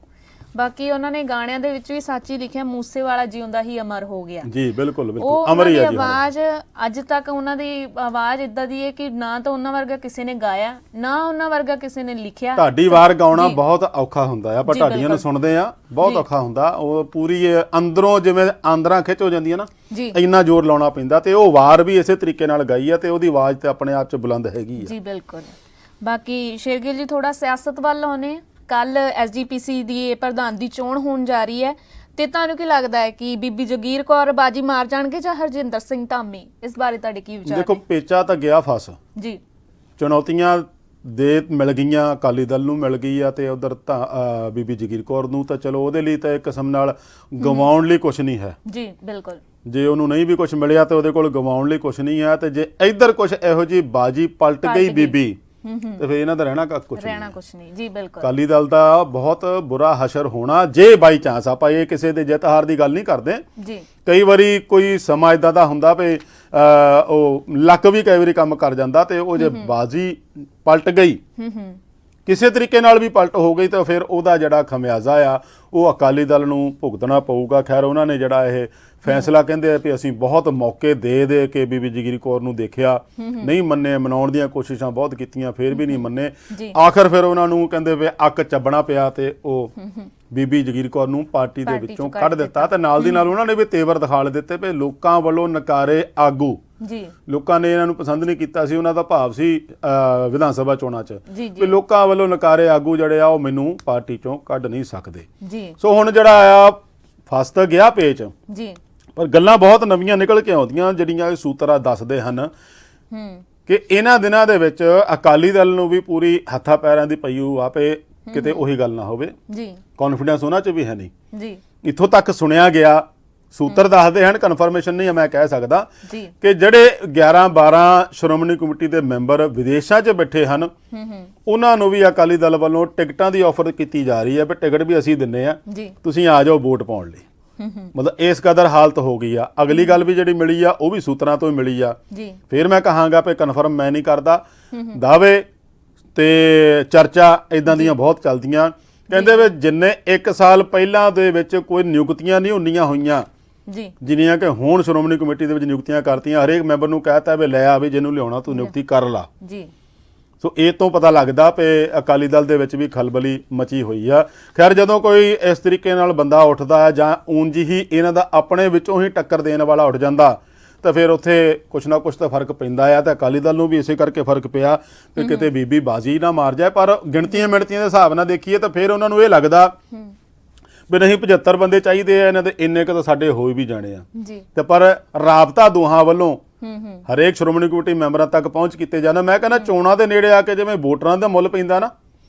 ਬਾਕੀ ਉਹਨਾਂ ਨੇ ਗਾਣਿਆਂ ਦੇ ਵਿੱਚ ਵੀ ਸੱਚ ਹੀ ਲਿਖਿਆ, ਮੂਸੇ ਵਾਲਾ ਜਿਉਂਦਾ ਹੀ ਅਮਰ ਹੋ ਗਿਆ। ਜੀ ਬਿਲਕੁਲ ਬਿਲਕੁਲ ਅਮਰ ਹੀ ਹੈ ਜੀ। ਆਵਾਜ਼ ਅੱਜ ਤੱਕ ਉਹਨਾਂ ਦੀ ਆਵਾਜ਼ ਇਦਾਂ ਦੀ ਹੈ ਕਿ ਨਾ ਤਾਂ ਉਹਨਾਂ ਵਰਗਾ ਕਿਸੇ ਨੇ ਗਾਇਆ, ਨਾ ਉਹਨਾਂ ਵਰਗਾ ਕਿਸੇ ਨੇ ਲਿਖਿਆ। ਢਾਡੀ ਵਾਰ ਗਾਉਣਾ ਬਹੁਤ ਔਖਾ ਹੁੰਦਾ ਆ, ਆਪਾਂ ਢਾਡੀਆਂ ਨੂੰ ਸੁਣਦੇ ਆ, ਬਹੁਤ ਔਖਾ ਹੁੰਦਾ। ਉਹ ਪੂਰੀ ਅੰਦਰੋਂ ਜਿਵੇਂ ਆਂਦਰਾਂ ਖਿੱਚ ਹੋ ਜਾਂਦੀਆਂ ਨਾ, ਇੰਨਾ ਜ਼ੋਰ ਲਾਉਣਾ ਪੈਂਦਾ। ਤੇ ਉਹ ਵਾਰ ਵੀ ਇਸੇ ਤਰੀਕੇ ਨਾਲ ਗਾਈ ਆ ਤੇ ਉਹਦੀ ਆਵਾਜ਼ ਤੇ ਆਪਣੇ ਆਪ 'ਚ ਬੁਲੰਦ ਹੈਗੀ ਆ। ਜੀ ਬਿਲਕੁਲ। ਬਾਕੀ ਸ਼ੇਰਗਿੱਲ ਜੀ ਥੋੜਾ ਸਿਆਸਤ ਵੱਲ ਆਉਣੇ। ਕੱਲ ਐਸਜੀਪੀਸੀ ਦੀ ਪ੍ਰਧਾਨ ਦੀ ਚੋਣ ਹੋਣ ਜਾ ਰਹੀ ਹੈ ਤੇ ਤੁਹਾਨੂੰ ਕੀ ਲੱਗਦਾ ਹੈ ਕਿ ਬੀਬੀ ਜਗੀਰ ਕੌਰ ਬਾਜੀ ਮਾਰ ਜਾਣਗੇ ਜਾਂ ਹਰਜਿੰਦਰ ਸਿੰਘ ਧਾਮੀ? ਇਸ ਬਾਰੇ ਤੁਹਾਡੇ ਕੀ ਵਿਚਾਰ ਨੇ? ਦੇਖੋ ਪੇਚਾ ਤਾਂ ਗਿਆ ਫਸ ਜੀ, ਚੁਣੌਤੀਆਂ ਦੇ ਮਿਲ ਗਈਆਂ, ਅਕਾਲੀ ਦਲ ਨੂੰ ਮਿਲ ਗਈ ਆ ਤੇ ਉਧਰ ਤਾਂ ਬੀਬੀ ਜਗੀਰ ਕੌਰ ਨੂੰ ਤਾਂ ਚਲੋ ਉਹਦੇ ਲਈ ਤਾਂ ਇੱਕ ਕਿਸਮ ਨਾਲ ਗਵਾਉਣ ਲਈ ਕੁਝ ਨਹੀਂ ਹੈ। ਜੀ ਬਿਲਕੁਲ। ਜੇ ਉਹਨੂੰ ਨਹੀਂ ਵੀ ਕੁਝ ਮਿਲਿਆ ਤੇ ਉਹਦੇ ਕੋਲ ਗਵਾਉਣ ਲਈ ਕੁਝ ਨਹੀਂ ਹੈ। ਤੇ ਜੇ ਇੱਧਰ ਕੁਝ ਇਹੋ ਜਿਹੀ ਬਾਜੀ ਪਲਟ ਗਈ ਬੀਬੀ ਤੇ ਫਿਰ ਇਹਨਾਂ ਦਾ ਰਹਿਣਾ ਕੁਝ ਨਹੀਂ। ਜੀ ਬਿਲਕੁਲ। ਅਕਾਲੀ ਦਲ ਦਾ ਬਹੁਤ ਬੁਰਾ ਹਸ਼ਰ ਹੋਣਾ ਜੇ ਬਾਈ ਚਾਂਸ। ਆਪਾਂ ਇਹ ਕਿਸੇ ਦੇ ਜਿੱਤ ਹਾਰ ਦੀ ਗੱਲ ਨਹੀਂ ਕਰਦੇ ਜੀ। ਕਈ ਵਾਰੀ ਕੋਈ ਸਮਾਂ ਇਦਾਂ ਦਾ ਹੁੰਦਾ ਵੀ ਉਹ ਲੱਕ ਵੀ ਕਈ ਵਾਰੀ ਕੰਮ ਕਰ ਜਾਂਦਾ ਤੇ ਉਹ ਜੇ ਬਾਜੀ ਪਲਟ ਗਈ ਕਿਸੇ ਤਰੀਕੇ ਨਾਲ ਵੀ ਪਲਟ ਹੋ ਗਈ ਤਾਂ ਫਿਰ ਉਹਦਾ ਜਿਹੜਾ ਖਮਿਆਜ਼ਾ ਆ ਉਹ ਅਕਾਲੀ ਦਲ ਨੂੰ ਭੁਗਤਣਾ ਪਊਗਾ। ਖੈਰ ਉਹਨਾਂ ਨੇ ਜਿਹੜਾ ਇਹ ਫੈਸਲਾ ਕਹਿੰਦੇ ਆ ਵੀ ਅਸੀਂ ਬਹੁਤ ਮੌਕੇ ਦੇ ਕੇ ਬੀਬੀ ਜਗੀਰ ਕੌਰ ਨੂੰ ਦੇਖਿਆ, ਨਹੀਂ ਮੰਨੇ, ਮਨਾਉਣ ਦੀਆਂ ਕੋਸ਼ਿਸ਼ਾਂ ਬਹੁਤ ਕੀਤੀਆਂ, ਫਿਰ ਵੀ ਨਹੀਂ ਮੰਨੇ। ਆਖਰ ਫਿਰ ਉਹਨਾਂ ਨੂੰ ਕਹਿੰਦੇ ਵੀ ਅੱਕ ਚੱਬਣਾ ਪਿਆ ਤੇ ਉਹ ਬੀਬੀ ਜਗੀਰ ਕੌਰ ਨੂੰ ਪਾਰਟੀ ਦੇ ਵਿੱਚੋਂ ਕੱਢ ਦਿੱਤਾ। ਤੇ ਨਾਲ ਦੀ ਨਾਲ ਉਹਨਾਂ ਨੇ ਵੀ ਤੇਵਰ ਦਿਖਾ ਦਿੱਤੇ ਵੀ ਲੋਕਾਂ ਵੱਲੋਂ ਨਕਾਰੇ ਆਗੂ। ਲੋਕਾਂ ਨੇ ਇਹਨਾਂ ਨੂੰ ਪਸੰਦ ਨਹੀਂ ਕੀਤਾ ਸੀ। ਉਹਨਾਂ ਦਾ ਭਾਵ ਸੀ ਵਿਧਾਨ ਸਭਾ ਚੋਣਾਂ 'ਚ ਵੀ ਲੋਕਾਂ ਵੱਲੋਂ ਨਕਾਰੇ ਆਗੂ ਜਿਹੜੇ ਆ ਉਹ ਮੈਨੂੰ ਪਾਰਟੀ ਚੋਂ ਕੱਢ ਨਹੀਂ ਸਕਦੇ। ਸੋ ਹੁਣ ਜਿਹੜਾ ਆ ਫਸ ਤਾਂ ਗਿਆ ਪੇਚ, ਪਰ ਗੱਲਾਂ ਬਹੁਤ ਨਵੀਆਂ ਨਿਕਲ ਕੇ ਆਉਂਦੀਆਂ ਜਿਹੜੀਆਂ ਸੂਤਰਾ ਦੱਸਦੇ ਹਨ ਕਿ ਇਹਨਾਂ ਦਿਨਾਂ ਦੇ ਵਿੱਚ ਅਕਾਲੀ ਦਲ ਨੂੰ ਵੀ ਪੂਰੀ ਹੱਥਾਂ ਪੈਰਾਂ ਦੀ ਪਈ ਹੋਊ ਆਪੇ ਕਿਤੇ ਉਹੀ ਗੱਲ ਨਾ ਹੋਵੇ। ਕੌਨਫੀਡੈਂਸ ਉਹਨਾਂ 'ਚ ਵੀ ਹੈ ਨਹੀਂ। ਇੱਥੋਂ ਤੱਕ ਸੁਣਿਆ ਗਿਆ, ਸੂਤਰ ਦੱਸਦੇ ਹਨ, ਕਨਫਰਮੇਸ਼ਨ ਨਹੀਂ ਮੈਂ ਕਹਿ ਸਕਦਾ, ਕਿ ਜਿਹੜੇ 11-12 ਸ਼੍ਰੋਮਣੀ ਕਮੇਟੀ ਦੇ ਮੈਂਬਰ ਵਿਦੇਸ਼ਾਂ 'ਚ ਬੈਠੇ ਹਨ ਉਹਨਾਂ ਨੂੰ ਵੀ ਅਕਾਲੀ ਦਲ ਵੱਲੋਂ ਟਿਕਟਾਂ ਦੀ ਆਫਰ ਕੀਤੀ ਜਾ ਰਹੀ ਹੈ ਵੀ ਟਿਕਟ ਵੀ ਅਸੀਂ ਦਿੰਨੇ ਆ, ਤੁਸੀਂ ਆ ਜਾਓ ਵੋਟ ਪਾਉਣ ਲਈ। ਮਤਲਬ ਇਸ ਕਦਰ ਹਾਲਤ ਹੋ ਗਈ ਆ। ਅਗਲੀ ਗੱਲ ਵੀ ਜਿਹੜੀ ਮਿਲੀ ਆ ਉਹ ਵੀ ਸੂਤਰਾਂ ਤੋਂ ਹੀ ਮਿਲੀ ਆ। ਫਿਰ ਮੈਂ ਕਹਾਂਗਾ ਵੀ ਕਨਫਰਮ ਮੈਂ ਨਹੀਂ ਕਰਦਾ, ਦਾਅਵੇ ਤੇ ਚਰਚਾ ਇਦਾਂ ਦੀਆਂ ਬਹੁਤ ਚੱਲਦੀਆਂ। ਕਹਿੰਦੇ ਵੀ ਜਿੰਨੇ 1 ਸਾਲ ਪਹਿਲਾਂ ਦੇ ਵਿੱਚ ਕੋਈ ਨਿਯੁਕਤੀਆਂ ਨਹੀਂ ਹੁੰਦੀਆਂ ਹੋਈਆਂ ਜਿੰਨੀਆਂ ਕਿ ਹੁਣ ਸ਼੍ਰੋਮਣੀ ਕਮੇਟੀ ਦੇ ਵਿੱਚ ਨਿਯੁਕਤੀਆਂ ਕਰਤੀਆਂ, ਹਰੇਕ ਮੈਂਬਰ ਨੂੰ ਕਹਿਤਾ ਵੀ ਲੈ ਆ ਵੀ ਜਿਹਨੂੰ ਲਿਆਉਣਾ ਤੂੰ ਨਿਯੁਕਤੀ ਕਰ ਲਾ। ਸੋ ਇਹ ਤੋਂ ਪਤਾ ਲੱਗਦਾ ਕਿ ਅਕਾਲੀ ਦਲ ਦੇ ਵਿੱਚ ਵੀ ਖਲਬਲੀ ਮਚੀ ਹੋਈ ਆ। ਖੈਰ ਜਦੋਂ ਕੋਈ ਇਸ ਤਰੀਕੇ ਨਾਲ ਬੰਦਾ ਉੱਠਦਾ ਹੈ ਜਾਂ ਉਂਝ ਹੀ ਇਹਨਾਂ ਦਾ ਆਪਣੇ ਵਿੱਚੋਂ ਹੀ ਟੱਕਰ ਦੇਣ ਵਾਲਾ ਉੱਠ ਜਾਂਦਾ ਤਾਂ ਫਿਰ ਉੱਥੇ ਕੁਛ ਨਾ ਕੁਛ ਤਾਂ ਫਰਕ ਪੈਂਦਾ ਆ। ਤੇ ਅਕਾਲੀ ਦਲ ਨੂੰ ਵੀ ਇਸੇ ਕਰਕੇ ਫਰਕ ਪਿਆ ਕਿ ਕਿਤੇ ਬੀਬੀ ਬਾਜੀ ਨਾ ਮਾਰ ਜਾਏ। ਪਰ ਗਿਣਤੀਆਂ ਮਿਣਤੀਆਂ ਦੇ ਹਿਸਾਬ ਨਾਲ ਦੇਖੀਏ ਤਾਂ ਫਿਰ ਉਹਨਾਂ ਨੂੰ ਇਹ ਲੱਗਦਾ ਵੀ ਨਹੀਂ 75 ਬੰਦੇ ਚਾਹੀਦੇ ਆ ਇਹਨਾਂ ਦੇ, ਇੰਨੇ ਕੁ ਤਾਂ ਸਾਡੇ ਹੋ ਵੀ ਜਾਣੇ ਆ। ਤੇ ਪਰ ਰਾਬਤਾ ਦੋਹਾਂ ਵੱਲੋਂ ਹਰੇਕ ਸ਼੍ਰੋਮਣੀ ਕਮੇਟੀ ਮੈਂਬਰਾਂ ਤੱਕ ਪਹੁੰਚ ਕੀਤੇ ਜਾਣਾ। ਮੈਂ ਕਹਿੰਦਾ ਚੋਣਾਂ ਦੇ ਨੇੜੇ ਆ ਕੇ ਜਿਵੇਂ ਵੋਟਰਾਂ ਦਾ ਮੁੱਲ ਪੈਂਦਾ ਨਾ,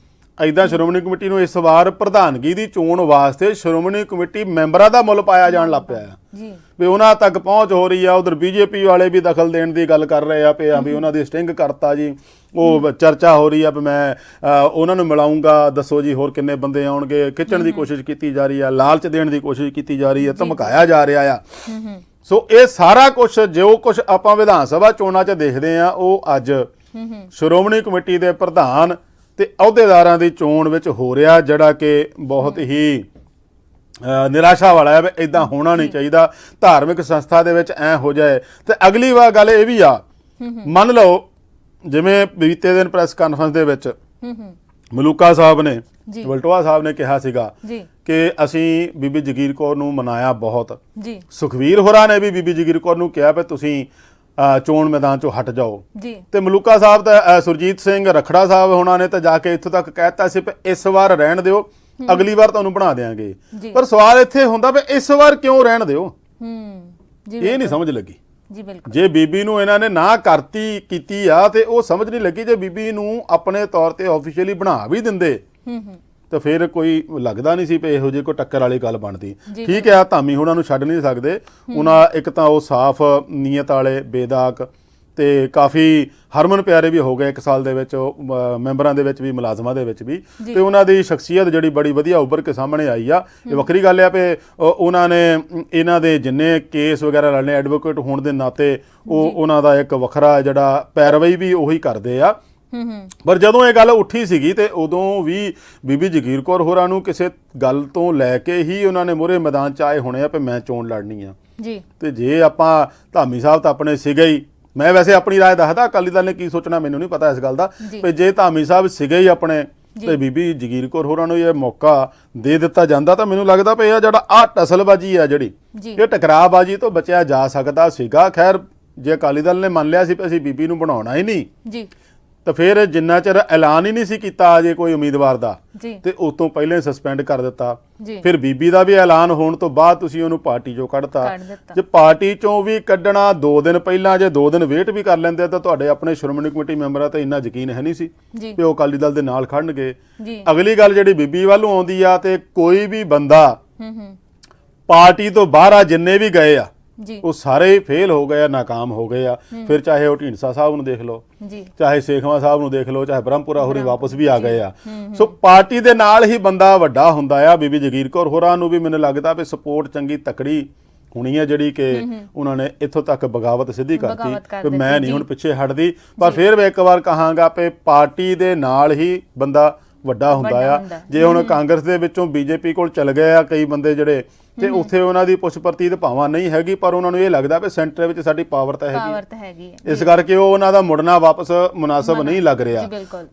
ਏਦਾਂ ਸ਼੍ਰੋਮਣੀ ਕਮੇਟੀ ਨੂੰ ਇਸ ਵਾਰ ਪ੍ਰਧਾਨਗੀ ਦੀ ਚੋਣ ਵਾਸਤੇ ਸ਼੍ਰੋਮਣੀ ਕਮੇਟੀ ਮੈਂਬਰਾਂ ਦਾ ਮੁੱਲ ਪਾਇਆ ਜਾਣ ਲੱਗ ਪਿਆ ਆ ਵੀ ਉਹਨਾਂ ਤੱਕ ਪਹੁੰਚ ਹੋ ਰਹੀ ਆ। ਉਧਰ ਬੀਜੇਪੀ ਵਾਲੇ ਵੀ ਦਖਲ ਦੇਣ ਦੀ ਗੱਲ ਕਰ ਰਹੇ ਆ ਵੀ ਉਹਨਾਂ ਦੀ ਸਟਿੰਗ ਕਰਤਾ ਜੀ। ਉਹ ਚਰਚਾ ਹੋ ਰਹੀ ਆ ਵੀ ਮੈਂ ਉਹਨਾਂ ਨੂੰ ਮਿਲਾਉਂਗਾ, ਦੱਸੋ ਜੀ ਹੋਰ ਕਿੰਨੇ ਬੰਦੇ ਆਉਣਗੇ। ਖਿੱਚਣ ਦੀ ਕੋਸ਼ਿਸ਼ ਕੀਤੀ ਜਾ ਰਹੀ ਆ, ਲਾਲਚ ਦੇਣ ਦੀ ਕੋਸ਼ਿਸ਼ ਕੀਤੀ ਜਾ ਰਹੀ ਆ, ਧਮਕਾਇਆ ਜਾ ਰਿਹਾ ਆ। ਸੋ ਇਹ ਸਾਰਾ ਕੁਛ ਜੋ ਕੁਛ ਆਪਾਂ ਵਿਧਾਨ ਸਭਾ ਚੋਣਾਂ 'ਚ ਦੇਖਦੇ ਆ ਉਹ ਅੱਜ ਸ਼੍ਰੋਮਣੀ ਕਮੇਟੀ ਦੇ ਪ੍ਰਧਾਨ ਤੇ ਅਹੁਦੇਦਾਰਾਂ ਦੀ ਚੋਣ ਵਿੱਚ ਹੋ ਰਿਹਾ, ਜਿਹੜਾ ਕਿ ਬਹੁਤ ਹੀ ਨਿਰਾਸ਼ਾ ਵਾਲਾ ਹੈ। ਇਦਾਂ ਹੋਣਾ ਨਹੀਂ ਚਾਹੀਦਾ। ਧਾਰਮਿਕ ਸੰਸਥਾ ਦੇ ਵਿੱਚ ਐ ਹੋ ਜਾਏ। ਤੇ ਅਗਲੀ ਵਾਰ ਗੱਲ ਇਹ ਵੀ ਆ, ਮੰਨ ਲਓ ਜਿਵੇਂ ਬੀਤੇ ਦਿਨ ਪ੍ਰੈਸ ਕਾਨਫਰੰਸ ਦੇ ਵਿੱਚ ਮਲੂਕਾ ਸਾਹਿਬ ਨੇ, ਵਲਟੋਆ ਸਾਹਿਬ ਨੇ ਕਿਹਾ ਸੀਗਾ ਕਿ ਅਸੀਂ ਬੀਬੀ ਜਗੀਰ ਕੌਰ ਨੂੰ ਮਨਾਇਆ ਬਹੁਤ। ਸੁਖਵੀਰ ਹੋਰਾਂ ਨੇ ਵੀ ਬੀਬੀ ਜਗੀਰ ਕੌਰ ਨੂੰ ਕਿਹਾ ਵੀ ਤੁਸੀਂ ਚੋਣ ਮੈਦਾਨ ਚੋਂ ਹਟ ਜਾਓ। ਤੇ ਮਲੂਕਾ ਸਾਹਿਬ ਤਾਂ ਸੁਰਜੀਤ ਸਿੰਘ ਰਖੜਾ ਸਾਹਿਬ ਹੋਣਾ ਨੇ ਤਾਂ ਜਾ ਕੇ ਇੱਥੋਂ ਤੱਕ ਕਹਿਤਾ ਸੀ ਵੀ ਇਸ ਵਾਰ ਰਹਿਣ ਦਿਓ, ਅਗਲੀ ਵਾਰ ਤੁਹਾਨੂੰ ਬਣਾ ਦੇਾਂਗੇ। ਪਰ ਸਵਾਲ ਇੱਥੇ ਹੁੰਦਾ ਵੀ ਇਸ ਵਾਰ ਕਿਉਂ ਰਹਿਣ ਦਿਓ, ਇਹ ਨਹੀਂ ਸਮਝ ਲੱਗੀ। ਜੇ ਬੀਬੀ ਨੂੰ ਇਹਨਾਂ ਨੇ ਨਾ ਕੀਤੀ ਆ ਤੇ ਉਹ ਸਮਝ ਨਹੀਂ ਲੱਗੀ। ਜੇ ਬੀਬੀ ਨੂੰ ਆਪਣੇ ਤੌਰ ਤੇ ਆਫੀਸ਼ੀਅਲੀ ਬਣਾ ਵੀ ਦਿੰਦੇ ਤੇ ਫਿਰ ਕੋਈ ਲੱਗਦਾ ਨਹੀਂ ਸੀ ਵੀ ਇਹੋ ਜਿਹੀ ਕੋਈ ਟੱਕਰ ਵਾਲੀ ਗੱਲ ਬਣਦੀ। ਜੀ, ਠੀਕ ਹੈ, ਧਾਮੀ ਹੋਣਾ ਨੂੰ ਛੱਡ ਨਹੀਂ ਸਕਦੇ। ਉਹਨਾਂ ਇੱਕ ਤਾਂ ਉਹ ਸਾਫ਼ ਨੀਅਤ ਵਾਲੇ, ਬੇਦਾਗ ਤੇ ਕਾਫੀ ਹਰਮਨ ਪਿਆਰੇ ਵੀ ਹੋ ਗਏ 1 ਸਾਲ ਦੇ ਵਿੱਚ, ਮੈਂਬਰਾਂ ਦੇ ਵਿੱਚ ਵੀ, ਮੁਲਾਜ਼ਮਾਂ ਦੇ ਵਿੱਚ ਵੀ। ਤੇ ਉਹਨਾਂ ਦੀ ਸ਼ਖਸੀਅਤ ਜਿਹੜੀ ਬੜੀ ਵਧੀਆ ਉੱਭਰ ਕੇ ਸਾਹਮਣੇ ਆਈ ਆ। ਇਹ ਵੱਖਰੀ ਗੱਲ ਆ ਵੀ ਉਹਨਾਂ ਨੇ ਇਹਨਾਂ ਦੇ ਜਿੰਨੇ ਕੇਸ ਵਗੈਰਾ ਲੜਨੇ, ਐਡਵੋਕੇਟ ਹੋਣ ਦੇ ਨਾਤੇ ਉਹ ਉਹਨਾਂ ਦਾ ਇੱਕ ਵੱਖਰਾ ਜਿਹੜਾ ਪੈਰਵਾਈ ਵੀ ਉਹੀ ਕਰਦੇ ਆ। ਪਰ ਜਦੋਂ ਇਹ ਗੱਲ ਉੱਠੀ ਸੀਗੀ ਤੇ ਉਦੋਂ ਵੀ ਬੀਬੀ ਜਗੀਰ ਕੌਰ ਹੋਰਾਂ ਨੂੰ ਕਿਸੇ ਗੱਲ ਤੋਂ ਲੈ ਕੇ ਹੀ ਉਹਨਾਂ ਨੇ ਮੂਹਰੇ ਮੈਦਾਨ 'ਚ ਆਏ ਹੋਣੇ ਆ ਵੀ ਮੈਂ ਚੋਣ ਲੜਨੀ ਆ ਜੀ। ਤੇ ਜੇ ਆਪਾਂ ਧਾਮੀ ਸਾਹਿਬ ਤਾਂ ਆਪਣੇ ਸੀਗੇ ਹੀ, ਮੈਂ ਵੈਸੇ ਆਪਣੀ ਰਾਏ ਦੱਸਦਾ, ਅਕਾਲੀ ਦਲ ਨੇ ਕੀ ਸੋਚਣਾ ਮੈਨੂੰ ਨਹੀਂ ਪਤਾ ਇਸ ਗੱਲ ਦਾ, ਵੀ ਜੇ ਧਾਮੀ ਸਾਹਿਬ ਸੀਗੇ ਹੀ ਆਪਣੇ ਤੇ ਬੀਬੀ ਜਗੀਰ ਕੌਰ ਹੋਰਾਂ ਨੂੰ ਇਹ ਮੌਕਾ ਦੇ ਦਿੱਤਾ ਜਾਂਦਾ ਤਾਂ ਮੈਨੂੰ ਲੱਗਦਾ ਵੀ ਇਹ ਜਿਹੜਾ ਆਹ ਟਸਲਬਾਜੀ ਆ ਜਿਹੜੀ ਇਹ ਟਕਰਾਅਬਾਜੀ ਤੋਂ ਬਚਿਆ ਜਾ ਸਕਦਾ ਸੀਗਾ। ਖੈਰ ਜੇ ਅਕਾਲੀ ਦਲ ਨੇ ਮੰਨ ਲਿਆ ਸੀ ਵੀ ਅਸੀਂ ਬੀਬੀ ਨੂੰ ਬਣਾਉਣਾ ਹੀ ਨਹੀਂ ਜੀ, ਤਾਂ ਫਿਰ ਜਿੰਨਾ ਚਿਰ ਐਲਾਨ ਹੀ ਨਹੀਂ ਸੀ ਕੀਤਾ ਅਜੇ ਕੋਈ ਉਮੀਦਵਾਰ ਦਾ ਤੇ ਉਸ ਤੋਂ ਪਹਿਲਾਂ ਹੀ ਸਸਪੈਂਡ ਕਰ ਦਿੱਤਾ। ਫਿਰ ਬੀਬੀ ਦਾ ਵੀ ਐਲਾਨ ਹੋਣ ਤੋਂ ਬਾਅਦ ਤੁਸੀਂ ਉਹਨੂੰ ਪਾਰਟੀ ਚੋਂ ਕੱਢਤਾ। ਜੇ ਪਾਰਟੀ ਚੋਂ ਵੀ ਕੱਢਣਾ 2 ਦਿਨ ਪਹਿਲਾਂ, ਜੇ 2 ਦਿਨ ਵੇਟ ਵੀ ਕਰ ਲੈਂਦੇ ਤਾਂ ਤੁਹਾਡੇ ਆਪਣੇ ਸ਼੍ਰੋਮਣੀ ਕਮੇਟੀ ਮੈਂਬਰਾਂ ਤੇ ਇੰਨਾ ਯਕੀਨ ਹੈ ਨਹੀਂ ਸੀ ਕਿ ਉਹ ਅਕਾਲੀ ਦਲ ਦੇ ਨਾਲ ਖੜਨਗੇ। ਅਗਲੀ ਗੱਲ ਜਿਹੜੀ ਬੀਬੀ ਵੱਲੋਂ ਆਉਂਦੀ ਆ ਤੇ ਕੋਈ ਵੀ ਬੰਦਾ ਪਾਰਟੀ ਤੋਂ ਬਾਹਰ ਆ, ਜਿੰਨੇ ਵੀ ਗਏ ਆ ਉਹ ਸਾਰੇ ਫੇਲ ਹੋ ਗਏ ਆ, ਨਾਕਾਮ ਹੋ ਗਏ ਆ। ਫਿਰ ਚਾਹੇ ਉਹ ਢੀਂਡਸਾ ਸਾਹਿਬ ਨੂੰ ਦੇਖ ਲਓ, ਚਾਹੇ ਸੇਖਵਾਂ ਸਾਹਿਬ ਨੂੰ ਦੇਖ ਲਓ, ਚਾਹੇ ਬ੍ਰਹਮਪੁਰਾ ਹੋਰੀ ਵਾਪਸ ਵੀ ਆ ਗਏ ਆ। ਸੋ ਪਾਰਟੀ ਦੇ ਨਾਲ ਹੀ ਬੰਦਾ ਵੱਡਾ ਹੁੰਦਾ ਆ। ਬੀਬੀ ਜਗੀਰ ਕੌਰ ਹੋਰਾਂ ਨੂੰ ਵੀ ਮੈਨੂੰ ਲੱਗਦਾ ਵੀ ਸਪੋਰਟ ਚੰਗੀ ਤਕੜੀ ਹੋਣੀ ਹੈ ਜਿਹੜੀ ਕਿ ਉਹਨਾਂ ਨੇ ਇੱਥੋਂ ਤੱਕ ਬਗਾਵਤ ਸਿੱਧੀ ਕਰਤੀ ਕਿ ਮੈਂ ਨਹੀਂ ਹੁਣ ਪਿੱਛੇ ਹਟਦੀ। ਪਰ ਫਿਰ ਮੈਂ ਇੱਕ ਵਾਰ ਕਹਾਂਗਾ ਕਿ ਪਾਰਟੀ ਦੇ ਨਾਲ ਹੀ ਬੰਦਾ ਵੱਡਾ ਹੁੰਦਾ ਆ। ਜੇ ਹੁਣ ਕਾਂਗਰਸ ਦੇ ਵਿੱਚੋਂ ਬੀਜੇਪੀ ਕੋਲ ਚਲ ਗਏ ਆ ਕਈ ਬੰਦੇ ਜਿਹੜੇ, ਤੇ ਉੱਥੇ ਉਹਨਾਂ ਦੀ ਪੁੱਛ ਪ੍ਰਤੀਤ ਭਾਵਾਂ ਨਹੀਂ ਹੈਗੀ, ਪਰ ਉਹਨਾਂ ਨੂੰ ਇਹ ਲੱਗਦਾ ਵੀ ਸੈਂਟਰ ਵਿੱਚ ਸਾਡੀ ਪਾਵਰ ਤਾਂ ਹੈਗੀ, ਇਸ ਕਰਕੇ ਉਹ ਉਹਨਾਂ ਦਾ ਮੁੜਨਾ ਵਾਪਸ ਮੁਨਾਸਬ ਨਹੀਂ ਲੱਗ ਰਿਹਾ।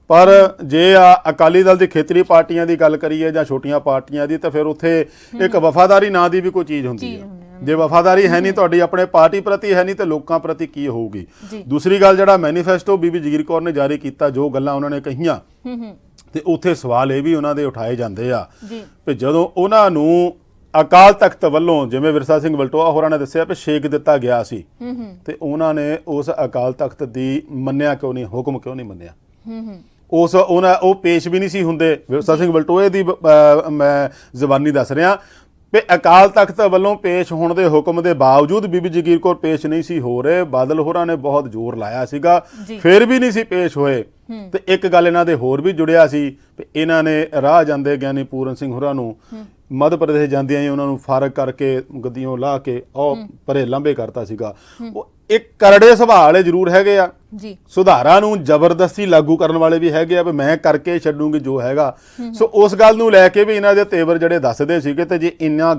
ਪਰ ਜੇ ਅਕਾਲੀ ਦਲ ਦੀ ਖੇਤਰੀ ਪਾਰਟੀਆਂ ਦੀ ਗੱਲ ਕਰੀਏ ਜਾਂ ਛੋਟੀਆਂ ਪਾਰਟੀਆਂ ਦੀ, ਤਾਂ ਫਿਰ ਉੱਥੇ ਇੱਕ ਵਫਾਦਾਰੀ ਨਾਂ ਦੀ ਵੀ ਕੋਈ ਚੀਜ਼ ਹੁੰਦੀ ਹੈ। ਜੇ ਵਫਾਦਾਰੀ ਹੈ ਨਹੀਂ ਤੁਹਾਡੀ ਆਪਣੇ ਪਾਰਟੀ ਪ੍ਰਤੀ, ਹੈ ਨਹੀਂ ਤੇ ਲੋਕਾਂ ਪ੍ਰਤੀ ਕੀ ਹੋਊਗੀ। ਦੂਸਰੀ ਗੱਲ, ਜਿਹੜਾ ਮੈਨੀਫੈਸਟੋ ਬੀਬੀ ਜਗੀਰ ਕੌਰ ਨੇ ਜਾਰੀ ਕੀਤਾ, ਜੋ ਗੱਲਾਂ ਉਹਨਾਂ ਨੇ ਕਹੀਆਂ, ਤੇ ਉੱਥੇ ਸਵਾਲ ਇਹ ਵੀ ਉਹਨਾਂ ਦੇ ਉਠਾਏ ਜਾਂਦੇ ਆ ਵੀ ਜਦੋਂ ਉਹਨਾਂ ਨੂੰ ਅਕਾਲ ਤਖਤ ਵੱਲੋਂ, ਜਿਵੇਂ ਵਿਰਸਾ ਸਿੰਘ ਵਲਟੋਆ ਹੋਰਾਂ ਨੇ ਦੱਸਿਆ, ਵੀ ਛੇਕ ਦਿੱਤਾ ਗਿਆ ਸੀ, ਤੇ ਉਹਨਾਂ ਨੇ ਉਸ ਅਕਾਲ ਤਖਤ ਦੀ ਮੰਨਿਆ ਕਿਉਂ ਨਹੀਂ, ਹੁਕਮ ਕਿਉਂ ਨਹੀਂ ਮੰਨਿਆ? ਉਹ ਪੇਸ਼ ਵੀ ਨਹੀਂ ਸੀ ਹੁੰਦੇ। ਵਿਰਸਾ ਸਿੰਘ ਵਲਟੋਏ ਦੀ ਮੈਂ ਜ਼ਬਾਨੀ ਦੱਸ ਰਿਹਾ ਵੀ ਅਕਾਲ ਤਖਤ ਵੱਲੋਂ ਪੇਸ਼ ਹੋਣ ਦੇ ਹੁਕਮ ਦੇ ਬਾਵਜੂਦ ਬੀਬੀ ਜਗੀਰ ਕੌਰ ਪੇਸ਼ ਨਹੀਂ ਸੀ ਹੋ ਰਹੇ। ਬਾਦਲ ਹੋਰਾਂ ਨੇ ਬਹੁਤ ਜ਼ੋਰ ਲਾਇਆ ਸੀਗਾ, ਫਿਰ ਵੀ ਨਹੀਂ ਸੀ ਪੇਸ਼ ਹੋਏ। ਤੇ ਇੱਕ ਗੱਲ ਇਹਨਾਂ ਦੇ ਹੋਰ ਵੀ ਜੁੜਿਆ ਸੀ ਵੀ ਇਹਨਾਂ ਨੇ ਰਾਹ ਜਾਂਦੇ ਗਿਆਨੀ ਪੂਰਨ ਸਿੰਘ ਹੋਰਾਂ ਨੂੰ ਮੱਧ ਪ੍ਰਦੇਸ਼ ਜਾਂਦਿਆਂ ਹੀ ਉਹਨਾਂ ਨੂੰ ਫਾਰਗ ਕਰਕੇ ਗੱਦੀਆਂ ਲਾ ਕੇ ਉਹ ਪਰੇ ਲਾਂਭੇ ਕਰਤਾ ਸੀਗਾ। ਉਹ ਇੱਕ ਕਰੜੇ ਸੁਭਾਅ ਵਾਲੇ ਜ਼ਰੂਰ ਹੈਗੇ ਆ, ਸੁਧਾਰਾਂ ਨੂੰ ਜ਼ਬਰਦਸਤੀ ਲਾਗੂ ਕਰਨ ਵਾਲੇ ਵੀ ਹੈਗੇ ਆ ਵੀ ਮੈਂ ਕਰਕੇ ਛੱਡੂਗੀ ਜੋ ਹੈਗਾ। ਸੋ ਉਸ ਗੱਲ ਨੂੰ ਲੈ ਕੇ ਵੀ ਇਹਨਾਂ ਦੇ ਤੇਵਰ ਜਿਹੜੇ ਦੱਸਦੇ ਸੀਗੇ, ਤੇ ਜੇ ਇੰਨੀਆਂ